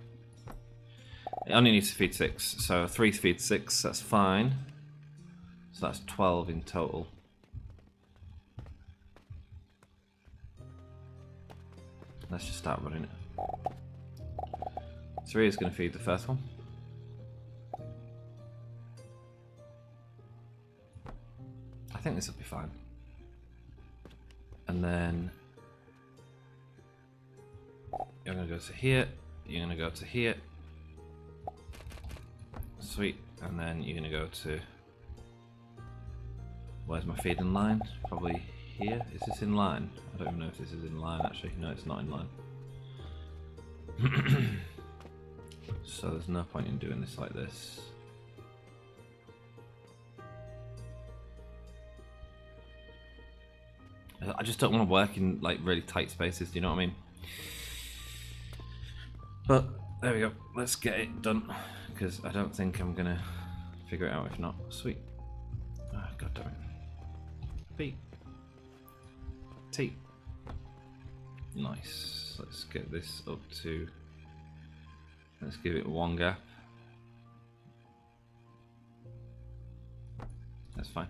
It only needs to feed 6, so 3 feeds 6, that's fine. So that's 12 in total. Let's just start running it. 3 is going to feed the first one. I think this will be fine. And then you're going to go to here, you're going to go to here. Sweet. And then you're going to go to... Where's my feeding line? Probably here. Is this in line? I don't even know if this is in line actually. No, it's not in line. So there's no point in doing this like this. I just don't want to work in like really tight spaces, do you know what I mean? But there we go. Let's get it done, because I don't think I'm gonna figure it out if not. Sweet. Oh, God damn it. B. T. Nice. Let's get this up to... Let's give it 1 gap. That's fine.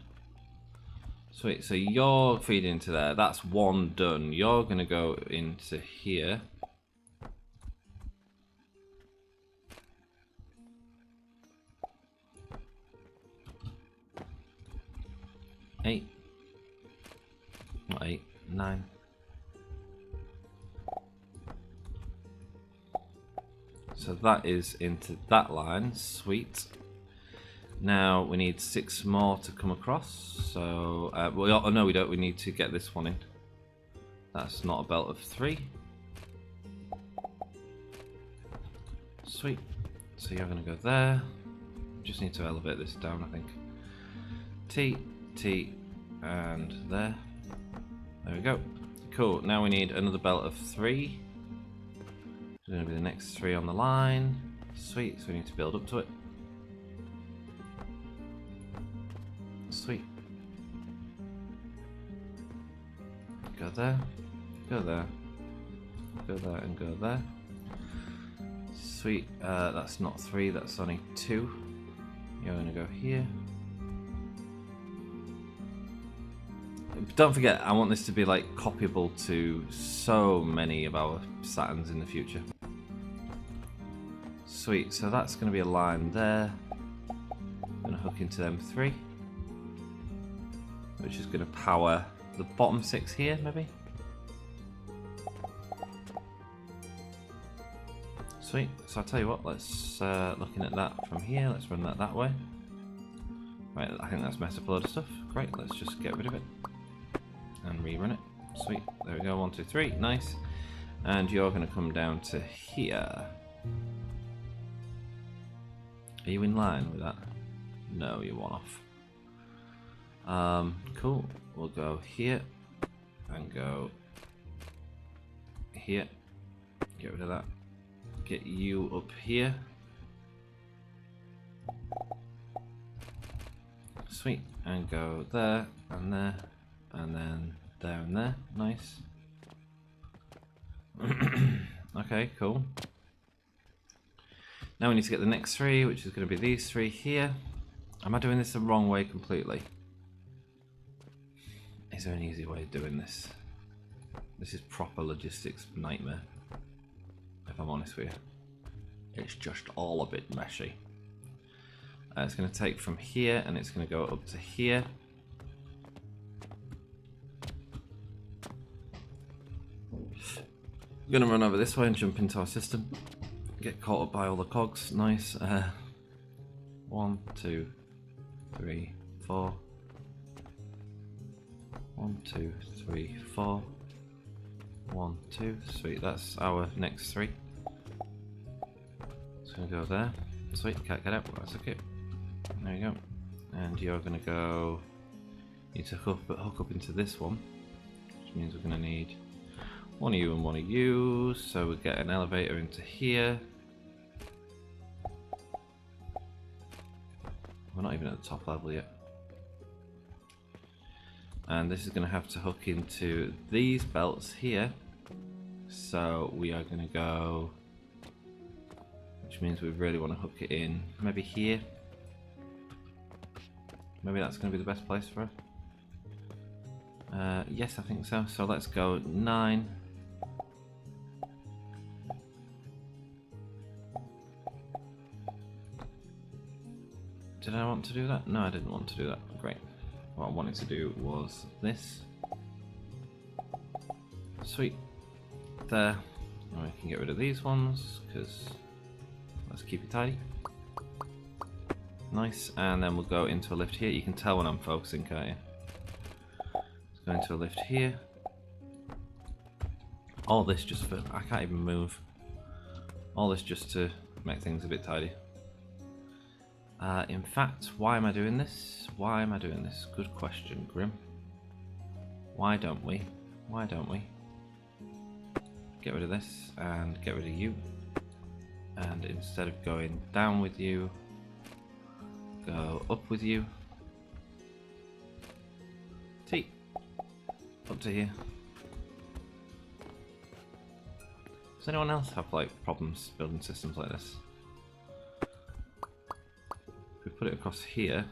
Sweet. So you're feeding into there. That's 1 done. You're going to go into here. Eight. Not 8. 9. So that is into that line. Sweet. Now we need 6 more to come across. So, well, oh no, we don't. We need to get this one in. That's not a belt of 3. Sweet. So you're going to go there. Just need to elevate this down, I think. T, T, and there. There we go. Cool. Now we need another belt of 3. It's going to be the next 3 on the line. Sweet. So we need to build up to it. Sweet. Go there. Go there. Go there and go there. Sweet. That's not 3. That's only 2. You're going to go here. Don't forget, I want this to be like copyable to so many of our Saturns in the future. Sweet, so that's going to be a line there. I'm going to hook into them 3, which is going to power the bottom 6 here, maybe. Sweet, so I'll tell you what, let's, looking at that from here, let's run that way. Right, I think that's messed up a load of stuff. Great, let's just get rid of it. And rerun it. Sweet. There we go. 1, 2, 3. Nice. And you're going to come down to here. Are you in line with that? No, you're 1 off. Cool. We'll go here and go here. Get rid of that. Get you up here. Sweet. And go there and there. And then there and there. Nice. Okay, cool. Now we need to get the next 3, which is going to be these 3 here. Am I doing this the wrong way completely? Is there an easy way of doing this? This is proper logistics nightmare, if I'm honest with you. It's just all a bit messy. It's going to take from here and it's going to go up to here. I'm going to run over this way and jump into our system. Get caught up by all the cogs. Nice. 1, 2, 3, 4. 1, 2, 3, 4. 1, 2. Sweet. That's our next 3. It's going to go there. Sweet. Can't get out. That's okay. There you go. And you're going to go. You need to hook up into this one, which means we're going to need one of you and one of you. So we get an elevator into here. We're not even at the top level yet. And this is going to have to hook into these belts here. So we are going to go, which means we really want to hook it in maybe here. Maybe that's going to be the best place for it. Yes, I think so. So let's go 9. Did I want to do that? No, I didn't want to do that. Great. What I wanted to do was this. Sweet. There. And we can get rid of these ones, because let's keep it tidy. Nice. And then we'll go into a lift here. You can tell when I'm focusing, can't you? Let's go into a lift here. All this just for... I can't even move. All this just to make things a bit tidy. In fact, why am I doing this? Why am I doing this? Good question, Grim. Why don't we? Why don't we? Get rid of this and get rid of you. And instead of going down with you, go up with you. T. Up to here. Does anyone else have like problems building systems like this? If we put it across here,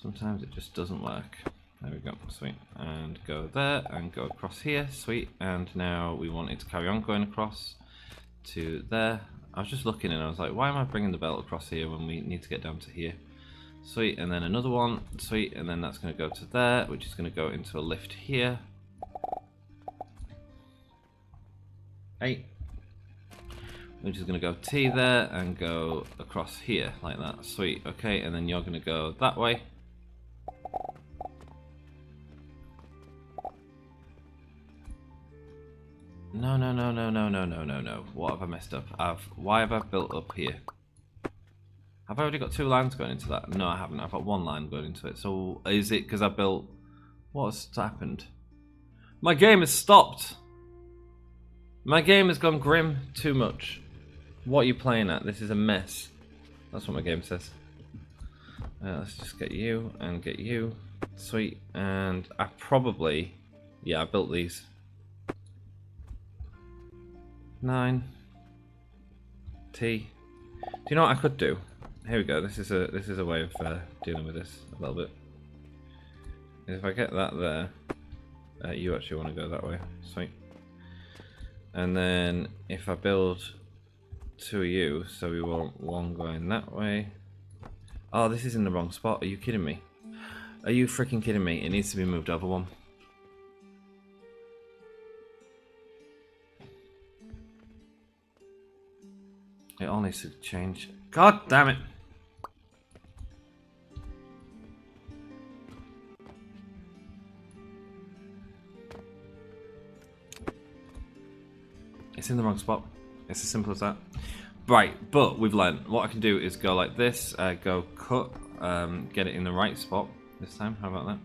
sometimes it just doesn't work. There we go, sweet. And go there and go across here, sweet. And now we want it to carry on going across to there. I was just looking and I was like, why am I bringing the belt across here when we need to get down to here? Sweet, and then another one, sweet, and then that's going to go to there, which is going to go into a lift here. 8. Which is going to go T there and go across here like that. Sweet, okay, and then you're going to go that way. No, no, no, no, no, no, no, no, no. What have I messed up? Why have I built up here? Have I already got 2 lines going into that? No, I haven't. I've got 1 line going into it. So is it because I built... What's happened? My game has stopped. My game has gone grim too much. What are you playing at? This is a mess. That's what my game says. Let's just get you and get you. Sweet. And I probably... Yeah, I built these. 9. T. Do you know what I could do? Here we go. This is a way of dealing with this a little bit. If I get that there, you actually want to go that way. Sweet. And then if I build 2 of you, so we want 1 going that way. Oh, this is in the wrong spot. Are you kidding me? Are you freaking kidding me? It needs to be moved over 1. It all needs to change. God damn it! It's in the wrong spot. It's as simple as that. Right, but we've learned. What I can do is go like this, go cut, get it in the right spot this time. How about that?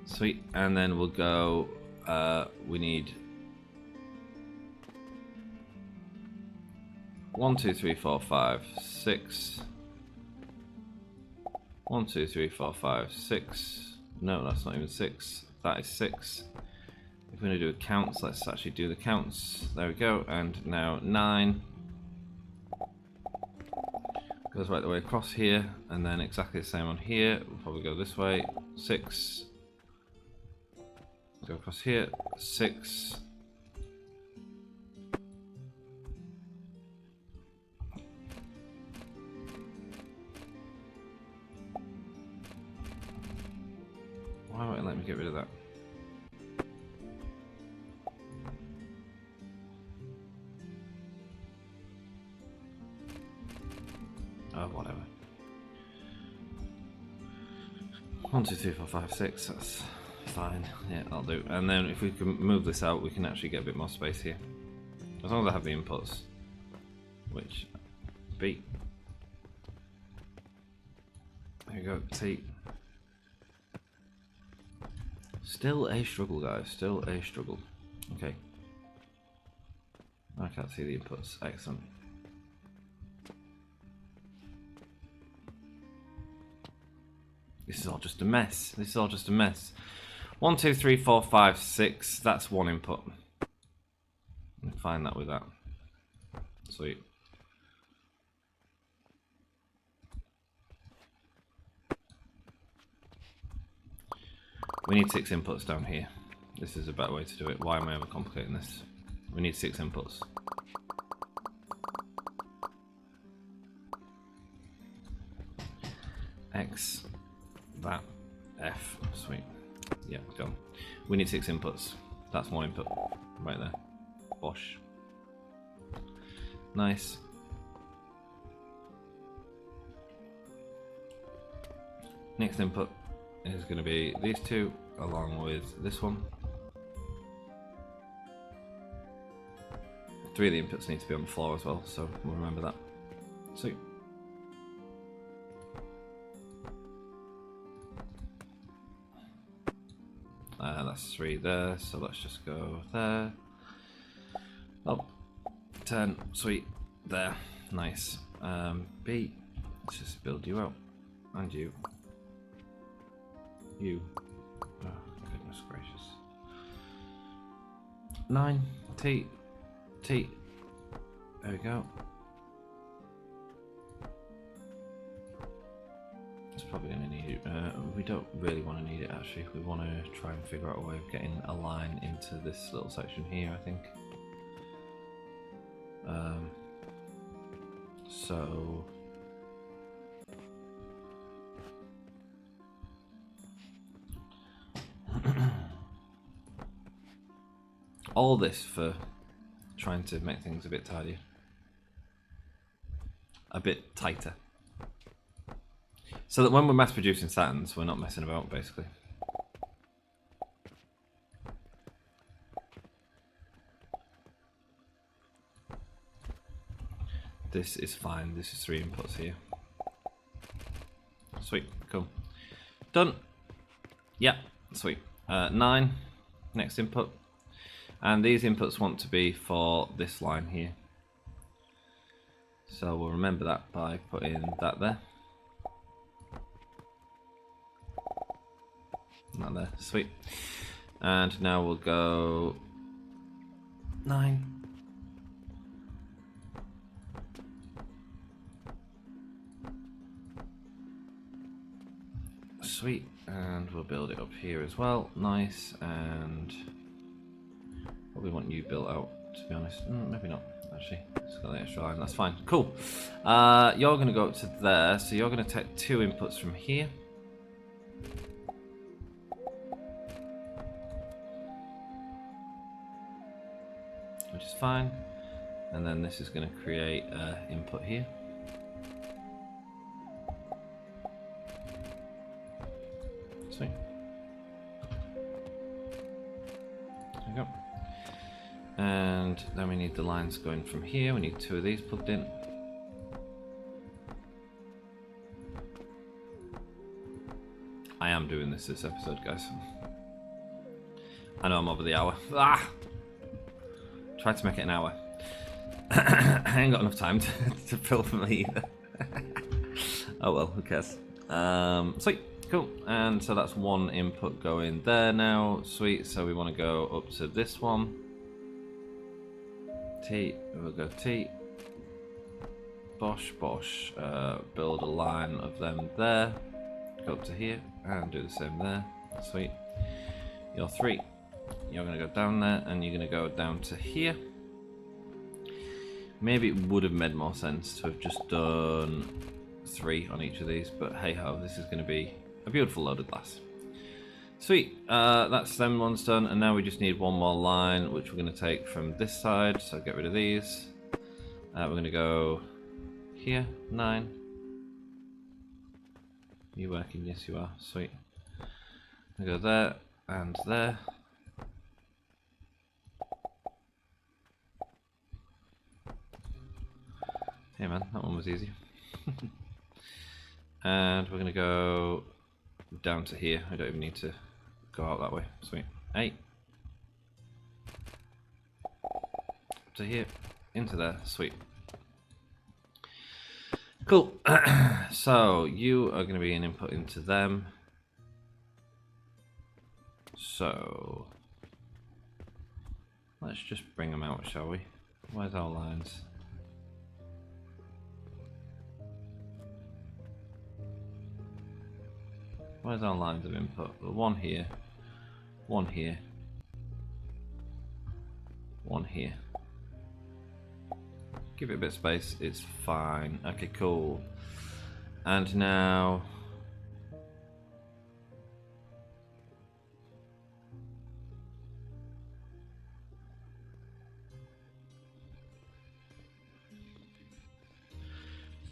Sweet. And then we'll go, we need 1, 2, 3, 4, 5, 6. 1, 2, 3, 4, 5, 6. No, that's not even 6. That is 6. If we're going to do counts, let's actually do the counts. There we go. And now 9 goes right the way across here, and then exactly the same on here. We'll probably go this way. 6. Go across here. 6. Why won't it let me get rid of that? Oh, whatever. 1, 2, 3, 4, 5, 6. That's fine. Yeah, I'll do. And then if we can move this out, we can actually get a bit more space here. As long as I have the inputs. Which B. There we go. T. Still a struggle, guys. Still a struggle. Okay. I can't see the inputs. Excellent. This is all just a mess. This is all just a mess. 1, 2, 3, 4, 5, 6. That's one input. Find that with that. Sweet. We need 6 inputs down here. This is a better way to do it. Why am I overcomplicating this? We need 6 inputs. X, that, F, sweet. Yeah, done. We need 6 inputs. That's one input. Right there. Bosh. Nice. Next input is going to be these two along with this one. 3 of the inputs need to be on the floor as well, so we'll remember that. Sweet. That's 3 there, so let's just go there. Oh, 10, sweet, there, nice. B, let's just build you out, and you. You. Oh, goodness gracious. 9, T, T. There we go. It's probably going to need it. We don't really want to need it actually. We want to try and figure out a way of getting a line into this little section here, I think. So all this for trying to make things a bit tidier, a bit tighter, so that when we're mass producing Saturns, we're not messing about, basically. This is fine. This is 3 inputs here. Sweet, cool. Done. Yeah, sweet. 9, next input. And these inputs want to be for this line here. So we'll remember that by putting that there. Not there, sweet. And now we'll go 9. Sweet, and we'll build it up here as well. Nice, and probably want you built out, to be honest. Maybe not, actually. It's got the extra line, that's fine. Cool. You're going to go up to there, so you're going to take 2 inputs from here. Which is fine. And then this is going to create input here. Sweet. There we go. And then we need the lines going from here. We need 2 of these plugged in. I am doing this episode, guys. I know I'm over the hour. Ah! Tried to make it an hour. I ain't got enough time to film either. Oh well, who cares? Sweet. Cool, and so that's one input going there now. Sweet, so we want to go up to this one. T, we'll go T. Bosh, bosh. Build a line of them there. Go up to here and do the same there. Sweet. You're 3. You're going to go down there and you're going to go down to here. Maybe it would have made more sense to have just done 3 on each of these, but hey ho, this is going to be a beautiful load of glass. Sweet, that's them ones done, and now we just need one more line, which we're going to take from this side, so get rid of these. We're going to go here, 9. Are you working? Yes you are, sweet. We go there, and there. Hey man, that one was easy. And we're going to go down to here. I don't even need to go out that way. Sweet. 8. To here. Into there. Sweet. Cool. So you are going to be an input into them. So let's just bring them out, shall we? Where's our lines? Where's our lines of input? Well, one here, one here, one here. Give it a bit of space, it's fine. Okay, cool. And now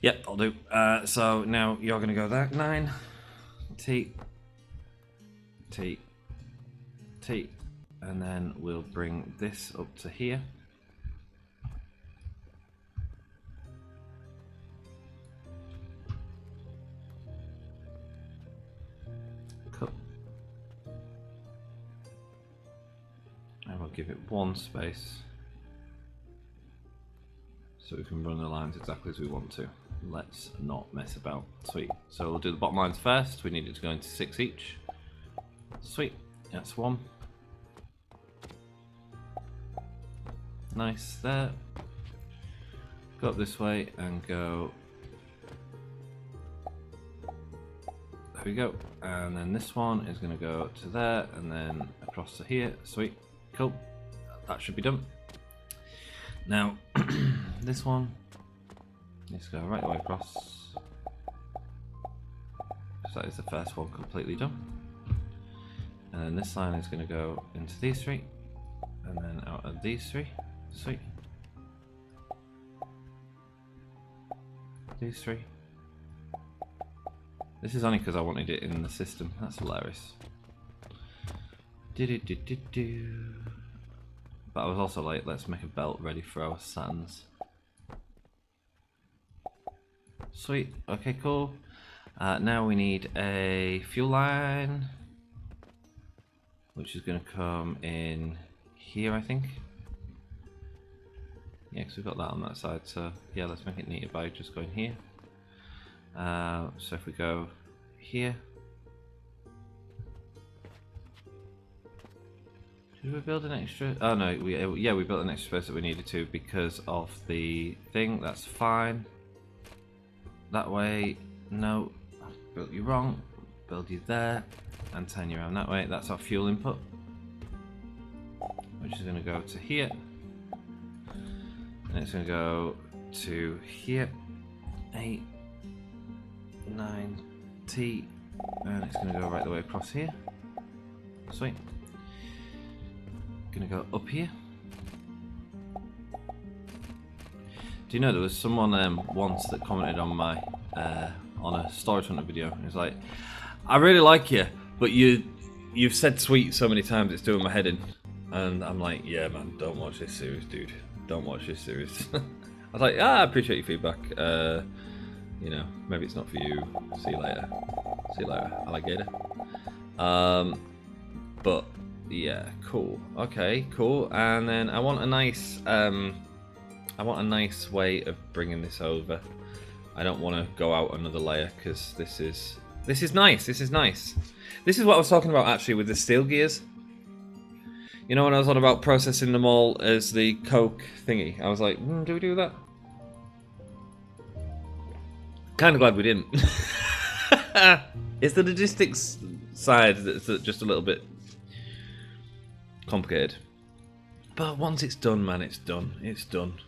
yep, I'll do. So now you're gonna go there, 9. T, T, T, and then we'll bring this up to here. Cool. And we'll give it one space so we can run the lines exactly as we want to. Let's not mess about. Sweet. So we'll do the bottom lines first. We need it to go into 6 each. Sweet. That's 1. Nice there. Go up this way and go. There we go. And then this one is going to go to there and then across to here. Sweet. Cool. That should be done. Now, this one. Let's go right the way across. So that is the first one completely done. And then this line is going to go into these 3. And then out of these 3. Sweet. These 3. This is only because I wanted it in the system. That's hilarious. But I was also like, let's make a belt ready for our sands. Sweet, okay, cool. Now we need a fuel line, which is going to come in here, I think. Yeah, because we've got that on that side, so yeah, let's make it neater by just going here. So if we go here. Did we build an extra? Oh no, we built an extra space that we needed to because of the thing. That's fine. That way, no, I built you wrong. Build you there and turn you around that way. That's our fuel input, which is going to go to here, and it's going to go to here. 8, 9, T, and it's going to go right the way across here. Sweet. Going to go up here. Do you know there was someone once that commented on my on a Storage Hunter video, and he was like, "I really like you, but you've said sweet so many times it's doing my head in." And I'm like, "Yeah, man, don't watch this series, dude. Don't watch this series." I was like, "Ah, I appreciate your feedback. You know, maybe it's not for you. See you later. See you later, alligator." But yeah, cool. Okay, cool. And then I want a nice way of bringing this over. I don't want to go out another layer because this is This is nice. This is nice. This is what I was talking about actually with the steel gears. You know when I was on about processing them all as the coke thingy? I was like, do we do that? Kind of glad we didn't. It's the logistics side that's just a little bit complicated. But once it's done, man, it's done. It's done.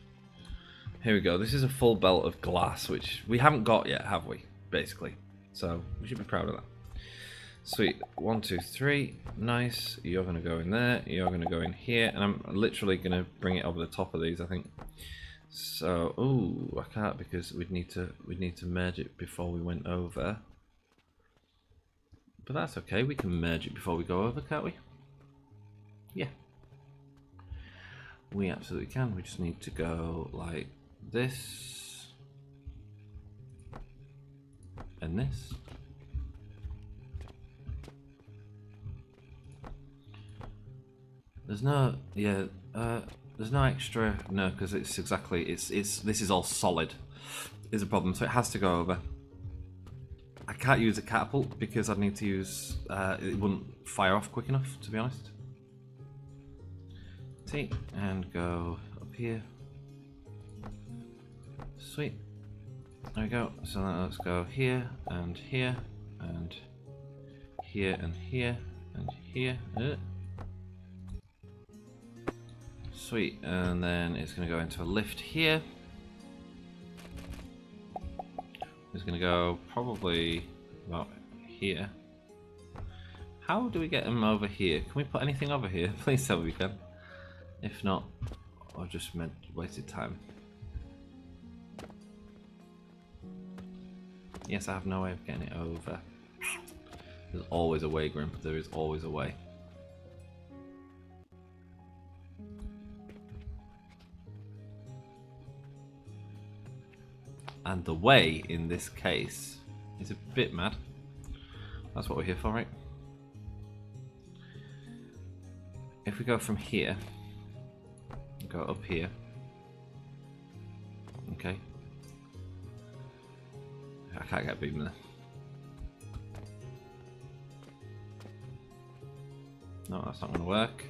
Here we go. This is a full belt of glass, which we haven't got yet, have we? Basically. So we should be proud of that. Sweet. 1, 2, 3. Nice. You're going to go in there. You're going to go in here. And I'm literally going to bring it over the top of these, I think. So, ooh, I can't because we'd need to merge it before we went over. But that's okay. We can merge it before we go over, can't we? Yeah. We absolutely can. We just need to go like this. And this. There's no, there's no extra, no, because it's exactly, this is all solid, is a problem, so it has to go over. I can't use a catapult because I'd need to use, it wouldn't fire off quick enough, to be honest. T, and go up here. Sweet. There we go, so now let's go here, and here, and here, and here, and here. Sweet, and then it's going to go into a lift here. It's going to go probably about here. How do we get them over here? Can we put anything over here? Please tell me we can. If not, I've just wasted time. Yes, I have no way of getting it over. There's always a way, Grimp. There is always a way. And the way, in this case, is a bit mad. That's what we're here for, right? If we go from here, go up here. Okay. I can't get a beam there. No, that's not going to work.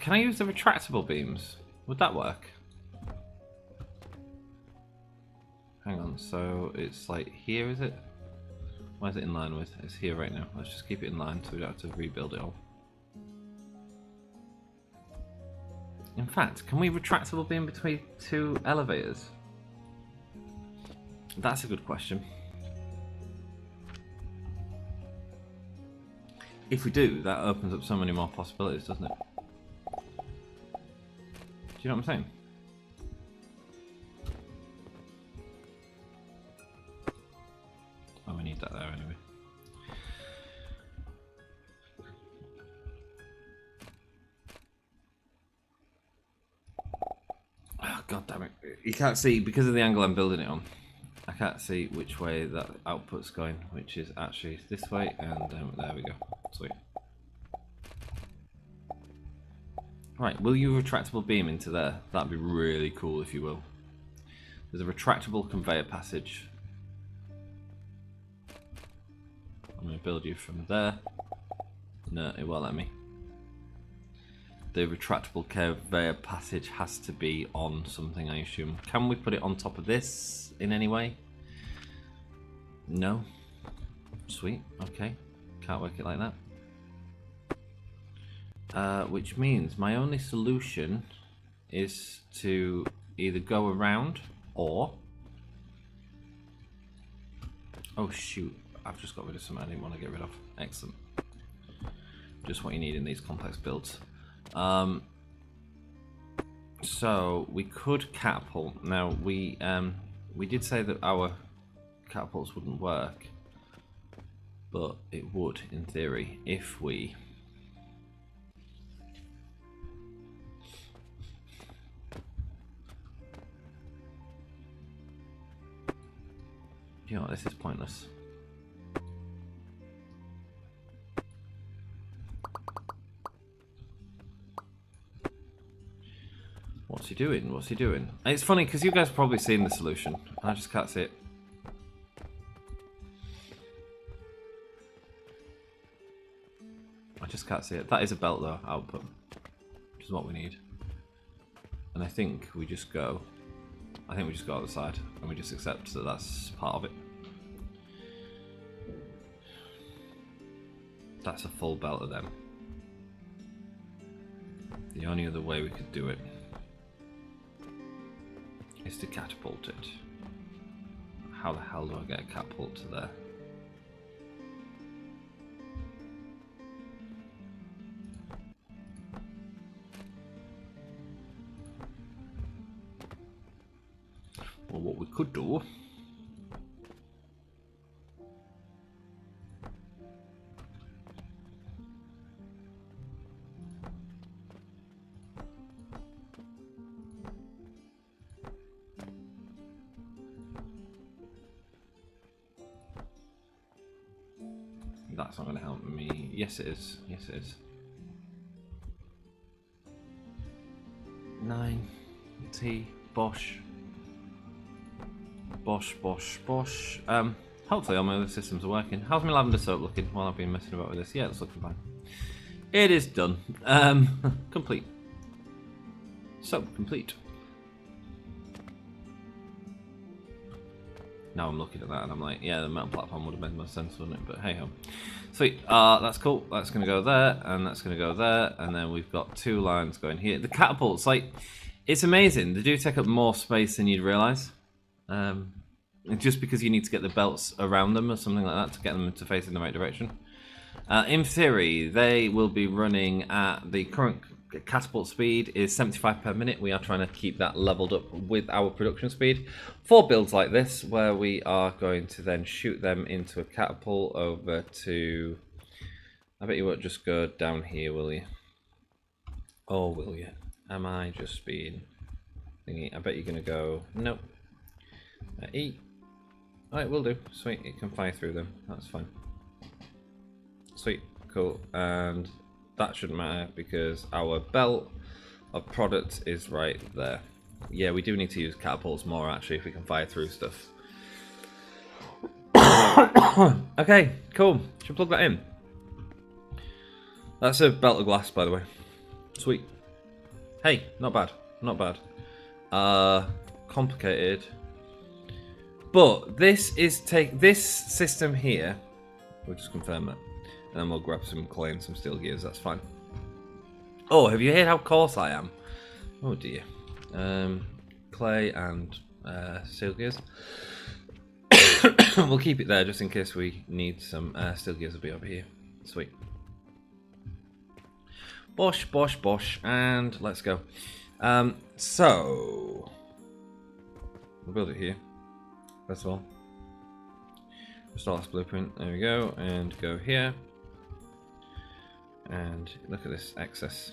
Can I use the retractable beams? Would that work? Hang on, so it's like here, is it? Why is it in line with? It's here right now. Let's just keep it in line so we don't have to rebuild it all. In fact, can we retractable beam between two elevators? That's a good question. If we do, that opens up so many more possibilities, doesn't it? Do you know what I'm saying? Oh, we need that there anyway. Oh, God damn it. You can't see, because of the angle I'm building it on, I can't see which way that output's going, which is actually this way, and there we go. Sweet. Right, will you retractable beam into there? That'd be really cool if you will. There's a retractable conveyor passage. I'm going to build you from there. No, it won't let me. The retractable conveyor passage has to be on something, I assume. Can we put it on top of this in any way? No. Sweet, okay. Can't work it like that. Which means my only solution is to either go around or... Oh shoot, I've just got rid of something I didn't want to get rid of. Excellent. Just what you need in these complex builds. So we could catapult. Now we did say that our catapults wouldn't work, but it would in theory if we you know what, this is pointless. What's he doing? What's he doing? And it's funny because you guys have probably seen the solution. I just can't see it. can't see it. That is a belt though, output, which is what we need. And I think we just go. I think we just go out the side and we just accept that that's part of it. That's a full belt of them. The only other way we could do it is to catapult it. How the hell do I get a catapult to there? Well, what we could do that's not going to help me. Yes, it is. Yes, it is. 9 T Bosch. Bosch. Hopefully all my other systems are working. How's my lavender soap looking while I've been messing about with this? Yeah, it's looking fine. It is done. Complete. Soap complete. Now I'm looking at that and I'm like, yeah, the metal platform would have made more sense, wouldn't it? But hey ho. Sweet. That's cool. That's going to go there and that's going to go there. And then we've got 2 lines going here. The catapults, like, it's amazing. They do take up more space than you'd realise. Just because you need to get the belts around them or something like that to get them to face in the right direction. In theory, they will be running at the current catapult speed is 75 per minute. We are trying to keep that leveled up with our production speed for builds like this, where we are going to then shoot them into a catapult over to... I bet you won't just go down here, will you? Or will you? Am I just being thingy? I bet you're going to go... Nope. E. Alright, will do. Sweet, it can fly through them. That's fine. Sweet, cool. And that shouldn't matter because our belt of product is right there. Yeah, we do need to use catapults more actually if we can fire through stuff. Okay, cool. Should plug that in. That's a belt of glass, by the way. Sweet. Hey, not bad. Not bad. Complicated. But this is this system here. We'll just confirm it. And then we'll grab some clay and some steel gears, that's fine. Oh, have you heard how coarse I am? Oh dear. Clay and steel gears. We'll keep it there just in case we need some steel gears will be over here. Sweet. Bosh, bosh, bosh, and let's go. So we'll build it here. First of all. Restore this blueprint. There we go. And go here. And look at this excess.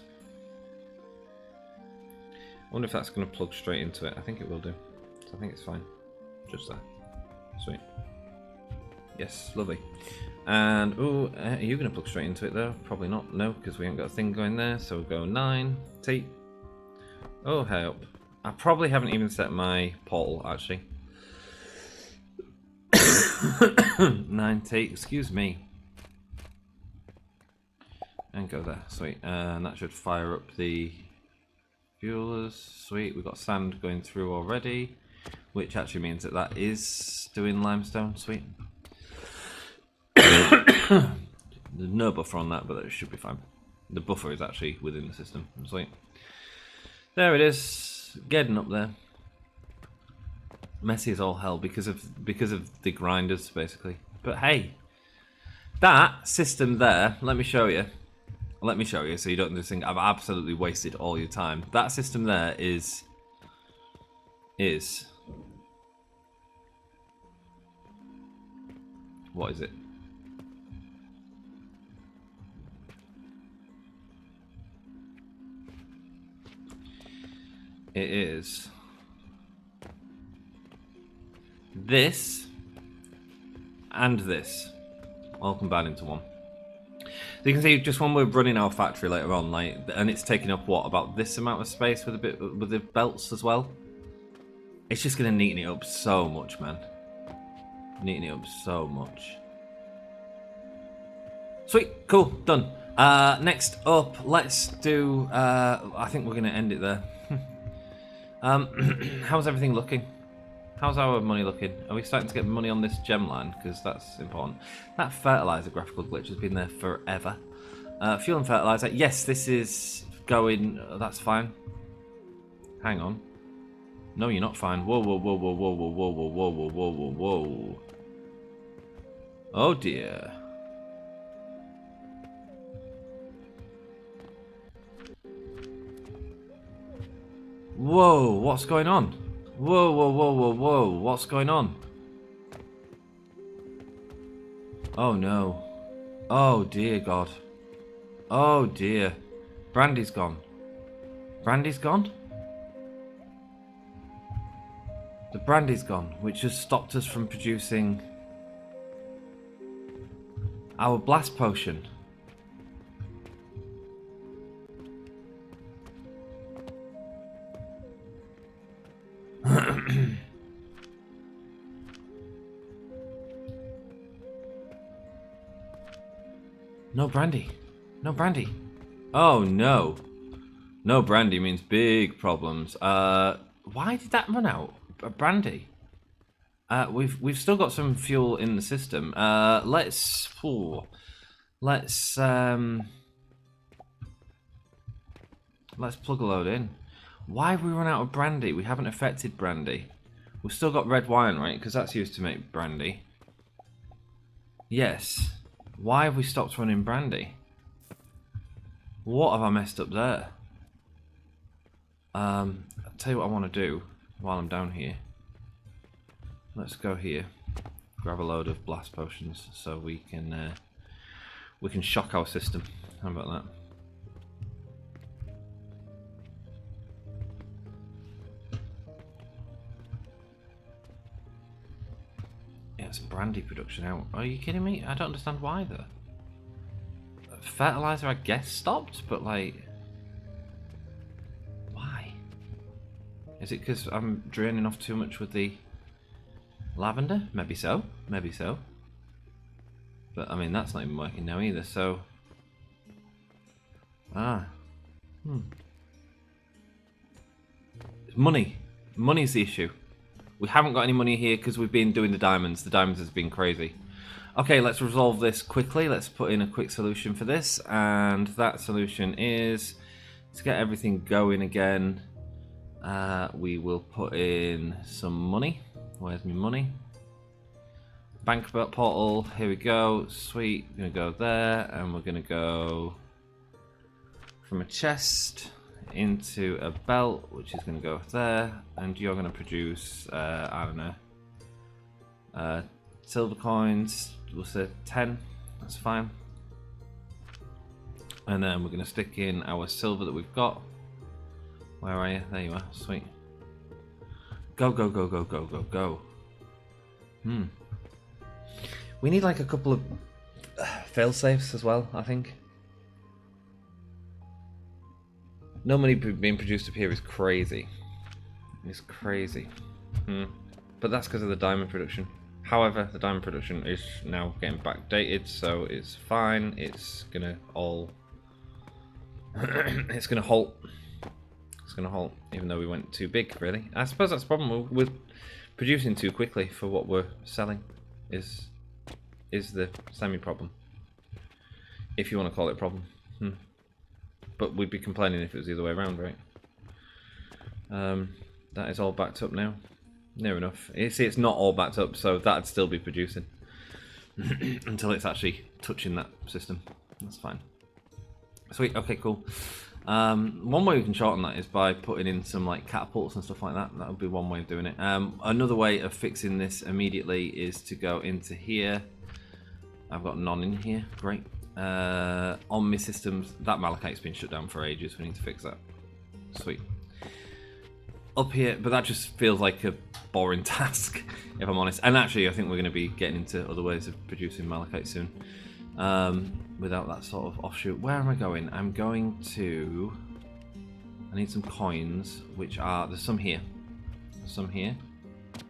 I wonder if that's going to plug straight into it. I think it will do. So I think it's fine. Just there. Sweet. Yes, lovely. And, ooh, are you going to plug straight into it though? Probably not. No, because we haven't got a thing going there. So we'll go 9 T. Oh, help. I probably haven't even set my portal actually. 9 T, excuse me. And go there, sweet. And that should fire up the fuelers. Sweet, we've got sand going through already, which actually means that that is doing limestone. Sweet. There's no buffer on that, but it should be fine. The buffer is actually within the system. Sweet. There it is, getting up there. Messy as all hell because of the grinders basically. But hey, that system there. Let me show you. Let me show you so you don't just think I've absolutely wasted all your time. That system there is what is it? It is this and this all combined into one. So you can see just when we're running our factory later on, like, and it's taking up what, about this amount of space with the belts as well. It's just gonna neaten it up so much, man. Neaten it up so much. Sweet, cool, done. Next up, let's do. I think we're going to end it there. How's everything looking? How's our money looking? Are we starting to get money on this gem line? Because that's important. That fertilizer graphical glitch has been there forever. Fuel and fertilizer. Yes, this is going. That's fine. Hang on. No, you're not fine. Whoa, whoa, whoa, whoa, whoa, whoa, whoa, whoa, whoa, whoa, whoa, whoa. Oh dear. Whoa, what's going on? Whoa, whoa, whoa, whoa, whoa, what's going on? Oh no. Oh dear God. Oh dear. Brandy's gone. Brandy's gone? The brandy's gone, which has stopped us from producing our blast potion. No brandy. No brandy. Oh no. No brandy means big problems. Why did that run out? Brandy. We've still got some fuel in the system. Let's plug a load in. Why have we run out of brandy? We haven't affected brandy. We've still got red wine, right? Because that's used to make brandy. Yes. Why have we stopped running brandy? What have I messed up there? I'll tell you what I want to do while I'm down here. Let's go here. Grab a load of blast potions so we can shock our system. How about that? It's brandy production out. Are you kidding me? I don't understand why though. Fertilizer, I guess, stopped, but like, why? Is it because I'm draining off too much with the lavender? Maybe so. Maybe so. But I mean, that's not even working now either. So, money. Money's the issue. We haven't got any money here because we've been doing the diamonds. The diamonds has been crazy. Okay, let's resolve this quickly. Let's put in a quick solution for this. And that solution is to get everything going again. We will put in some money. Where's my money? Bank portal. Here we go. Sweet. We're going to go there. And we're going to go from a chest into a belt, which is going to go there, and you're going to produce I don't know, silver coins. We'll say 10. That's fine. And then we're going to stick in our silver that we've got. Where are you? There you are. Sweet. Go, go, go, go, go, go, go. We need like a couple of fail safes as well, I think. No money being produced up here is crazy. It's crazy. But that's because of the diamond production. However, the diamond production is now getting backdated, so it's fine. It's gonna all... it's gonna halt. It's gonna halt, even though we went too big, really. I suppose that's the problem. We're producing too quickly for what we're selling. Is the semi-problem. If you want to call it a problem. But we'd be complaining if it was the other way around, right? That is all backed up now. Near enough. You see, it's not all backed up, so that'd still be producing. Until it's actually touching that system. That's fine. Sweet, okay, cool. One way we can shorten that is by putting in some like catapults and stuff like that. That would be one way of doing it. Another way of fixing this immediately is to go into here. I've got none in here, great. On my systems, that malachite's been shut down for ages. We need to fix that. Sweet. Up here, but that just feels like a boring task, if I'm honest. And actually, I think we're going to be getting into other ways of producing malachite soon, without that sort of offshoot. Where am I going? I'm going to... I need some coins, which are... There's some here. There's some here.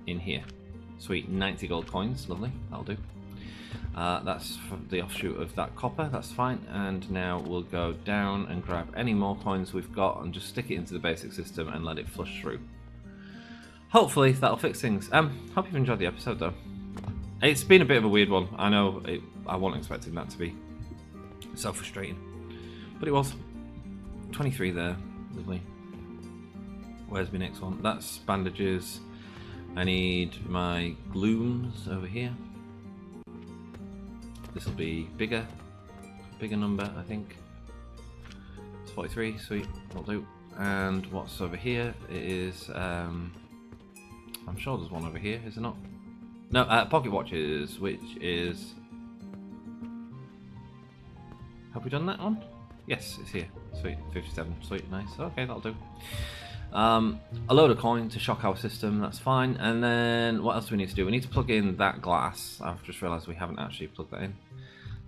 In here. Sweet. 90 gold coins. Lovely. That'll do. That's for the offshoot of that copper, that's fine. And now we'll go down and grab any more coins we've got and just stick it into the basic system and let it flush through. Hopefully that'll fix things. Hope you've enjoyed the episode though. It's been a bit of a weird one. I know I wasn't expecting that to be so frustrating, but it was. 23 there, lovely. Where's my next one? That's bandages. I need my glooms over here. This will be bigger number, I think. It's 43, sweet, that'll do. And what's over here? It is, I'm sure there's one over here, is there not? No, pocket watches, which is... Have we done that one? Yes, it's here. Sweet, 57, sweet, nice. Okay, that'll do. A load of coin to shock our system, that's fine. And then what else do we need to do? We need to plug in that glass. I've just realised we haven't actually plugged that in.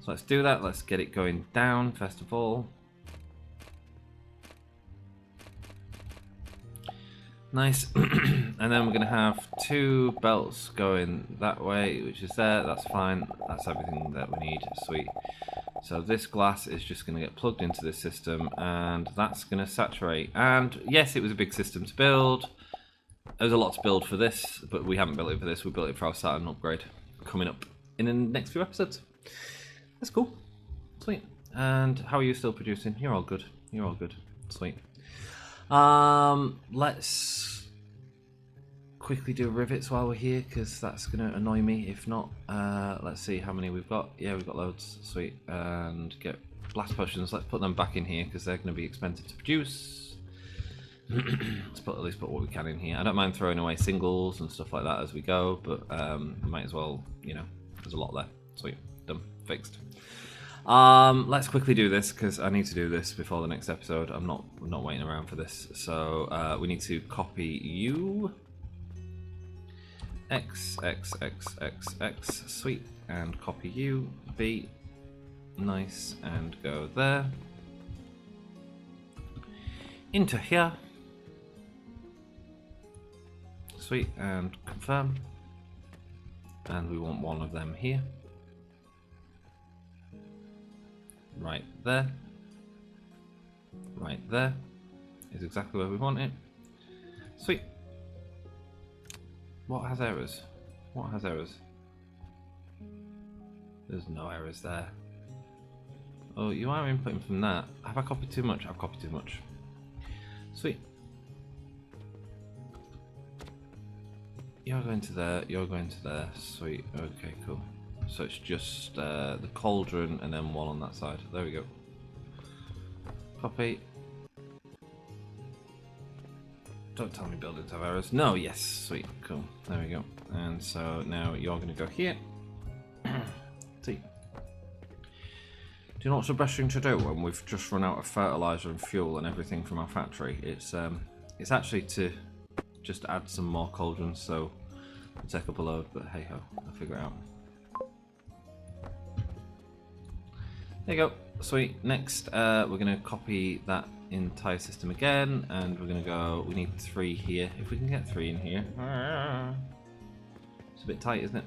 So let's do that. Let's get it going down first of all. Nice. And then we're going to have 2 belts going that way, which is there. That's fine. That's everything that we need. Sweet. So this glass is just going to get plugged into this system, and that's going to saturate. And yes, it was a big system to build. There was a lot to build for this, but we haven't built it for this. We built it for our Saturn upgrade coming up in the next few episodes. That's cool. Sweet. And how are you still producing? You're all good. You're all good. Sweet. Let's quickly do rivets while we're here, because that's going to annoy me if not. Let's see how many we've got. Yeah, we've got loads. Sweet. And get blast potions. Let's put them back in here because they're going to be expensive to produce. Let's at least put what we can in here. I don't mind throwing away singles and stuff like that as we go, but might as well, you know, there's a lot there. Sweet. Done. Fixed. Let's quickly do this because I need to do this before the next episode. I'm not waiting around for this. So we need to copy you. X, X, X, X, X, sweet, and copy you, B, nice, and go there, into here, sweet, and confirm, and we want one of them here, right there is exactly where we want it, sweet. What has errors? What has errors? There's no errors there. Oh, you are inputting from that. Have I copied too much? I've copied too much. Sweet. You're going to there, you're going to there. Sweet. Okay, cool. So it's just the cauldron and then one on that side. There we go. Copy. Don't tell me buildings have errors. No, yes, sweet, cool. There we go. And so now you're going to go here. See. Do you know what's the best thing to do when we've just run out of fertilizer and fuel and everything from our factory? It's actually to just add some more cauldrons. So it'll take up a load, but hey ho, I'll figure it out. There you go. Sweet. Next, we're going to copy that entire system again, and we're going to go, we need 3 here. If we can get 3 in here. It's a bit tight, isn't it?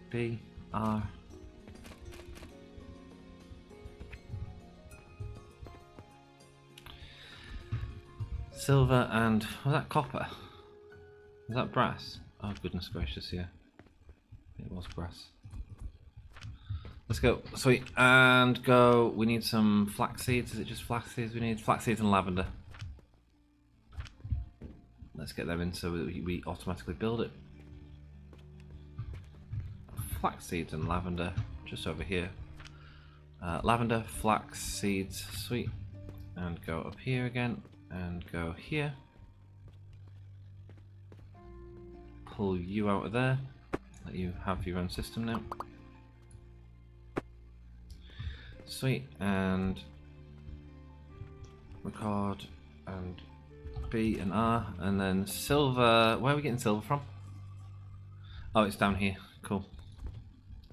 B, R. Silver and, was that copper? Was that brass? Oh goodness gracious, yeah. It was brass. Let's go. Sweet. And go. We need some flax seeds. Is it just flax seeds we need? Flax seeds and lavender. Let's get them in so that we automatically build it. Flax seeds and lavender. Just over here. Lavender, flax seeds. Sweet. And go up here again. And go here. Pull you out of there. Let you have your own system now. Sweet, and record, and B and R, and then silver. Where are we getting silver from? Oh, it's down here. Cool.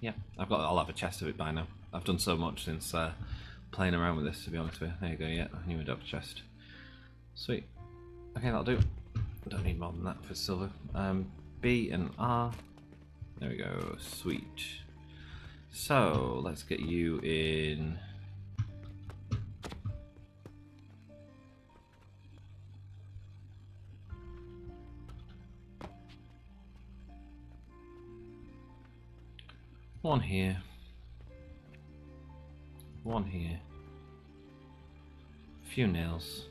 Yeah, I'll have a chest of it by now. I've done so much since playing around with this, to be honest with you. There you go. Yeah, I knew I'd have a chest. Sweet. Okay, that'll do. Don't need more than that for silver. B and R. There we go. Sweet. So let's get you in. One here. One here. A few nails.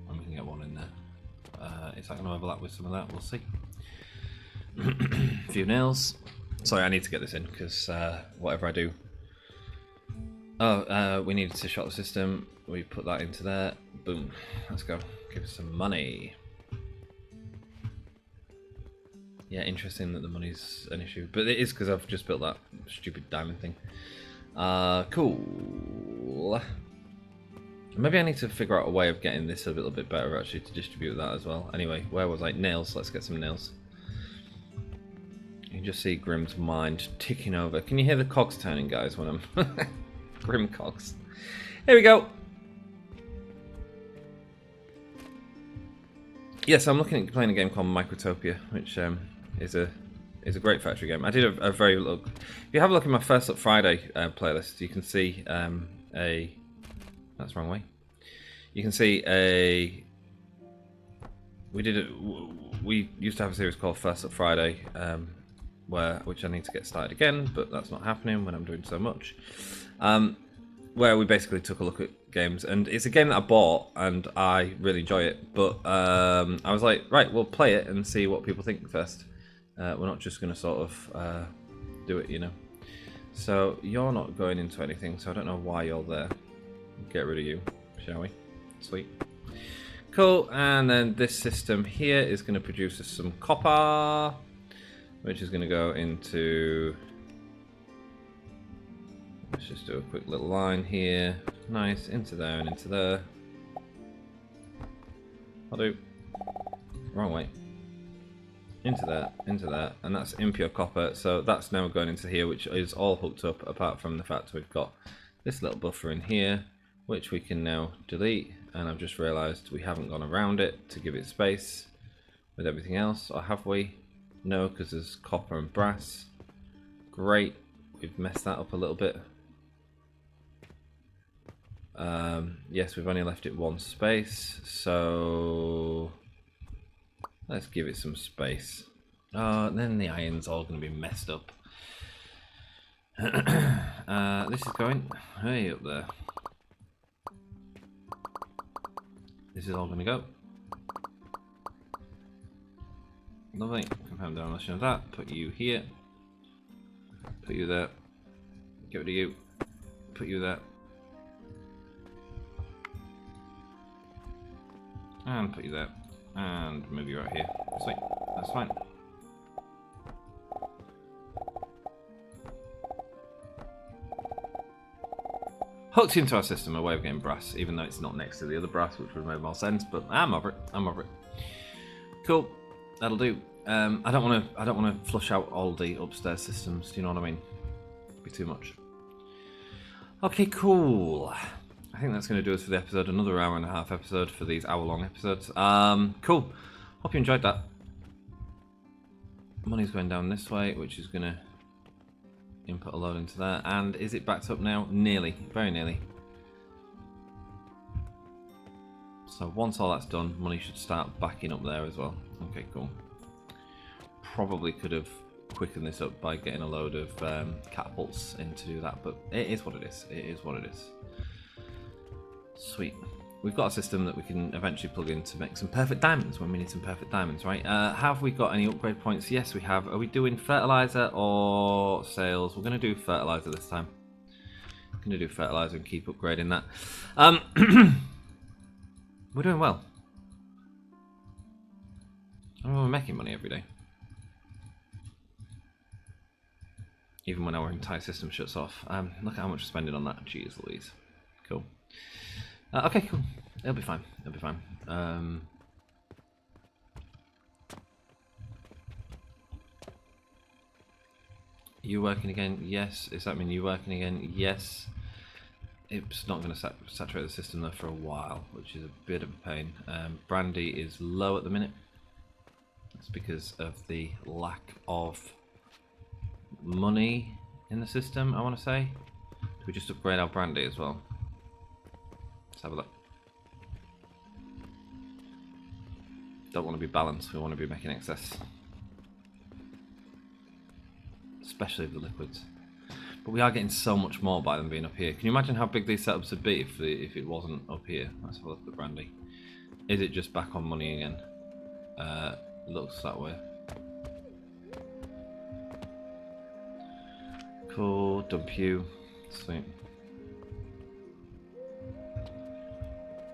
And we can get one in there. Is that going to overlap with some of that? We'll see. A few nails. Sorry, I need to get this in because whatever I do. Oh, we needed to shot the system. We put that into there. Boom. Let's go. Give us some money. Yeah, interesting that the money's an issue, but it is because I've just built that stupid diamond thing. Cool. Maybe I need to figure out a way of getting this a little bit better actually to distribute that as well. Anyway, where was I? Nails. Let's get some nails. You can just see Grim's mind ticking over. Can you hear the cogs turning, guys, when I'm... Grim cogs. Here we go. Yes, I'm looking at playing a game called Microtopia, which is a great factory game. I did a very look. If you have a look at my First Up Friday playlist, you can see a... That's the wrong way. You can see a... We used to have a series called First Up Friday, which I need to get started again, but that's not happening when I'm doing so much. Where we basically took a look at games, and it's a game that I bought and I really enjoy it, but I was like, right, we'll play it and see what people think first. We're not just going to sort of do it, you know. So you're not going into anything, so I don't know why you're there. Get rid of you, shall we? Sweet. Cool, and then this system here is going to produce us some copper, which is going to go into... Let's just do a quick little line here. Nice, into there and into there. I'll do. Wrong way. Into there, and that's impure copper, so that's now going into here, which is all hooked up, apart from the fact we've got this little buffer in here, which we can now delete, and I've just realised we haven't gone around it to give it space with everything else, or have we? No, because there's copper and brass. Great, we've messed that up a little bit. Yes, we've only left it one space, so let's give it some space. Then the iron's all going to be messed up. This is going way up there. This is all going to go. Lovely. Confirm demolition of that. Put you here. Put you there. Get rid of you. Put you there. And put you there. And move you right here. Sweet. That's fine. Hooked into our system, a way of getting brass, even though it's not next to the other brass, which would make more sense. But I'm over it. I'm over it. Cool. That'll do. I don't want to flush out all the upstairs systems. Do you know what I mean? It'd be too much. Okay, cool. I think that's going to do us for the episode. Another hour-and-a-half episode for these hour-long episodes. Cool. Hope you enjoyed that. Money's going down this way, which is going to input a load into there. And is it backed up now? Nearly. Very nearly. So once all that's done, money should start backing up there as well. Okay, cool. Probably could have quickened this up by getting a load of catapults in to do that, but it is what it is. It is what it is. Sweet. We've got a system that we can eventually plug in to make some perfect diamonds when we need some perfect diamonds, right? Have we got any upgrade points? Yes, we have. Are we doing fertilizer or sales? We're going to do fertilizer this time. We're going to do fertilizer and keep upgrading that. We're doing well. We're making money every day. Even when our entire system shuts off. Look at how much we're spending on that. Jeez Louise. Cool. Okay, cool. It'll be fine. It'll be fine. You working again? Yes. Does that mean you working again? Yes. It's not going to saturate the system though for a while, which is a bit of a pain. Brandy is low at the minute. That's because of the lack of money in the system, I want to say. Do we just upgrade our brandy as well? Let's have a look. Don't want to be balanced, we want to be making excess. Especially the liquids. But we are getting so much more by them being up here. Can you imagine how big these setups would be if it wasn't up here? Let's have a look at the brandy. Is it just back on money again? Looks that way. Cool, dump you. Sweet.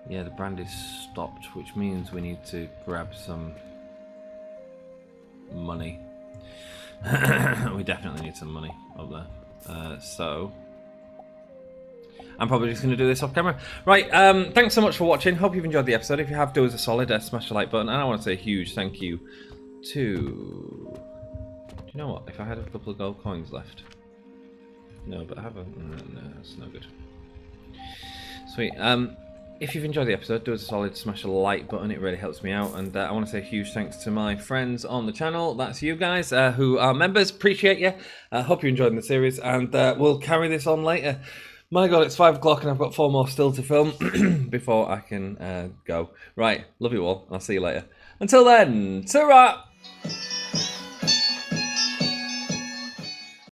Yeah, the brandy's stopped, which means we need to grab some money. We definitely need some money up there. So I'm probably just going to do this off camera. Right, thanks so much for watching. Hope you've enjoyed the episode. If you have, do us a solid, smash the like button. And I want to say a huge thank you to... Do you know what? If I had a couple of gold coins left. No, but I haven't. No, that's no good. Sweet. If you've enjoyed the episode, do us a solid, smash the like button, it really helps me out. And I want to say a huge thanks to my friends on the channel, that's you guys, who are members, appreciate you. Hope you're enjoying the series, and we'll carry this on later. My god, it's 5 o'clock and I've got 4 more still to film before I can go. Right, love you all, I'll see you later. Until then, ta-ra!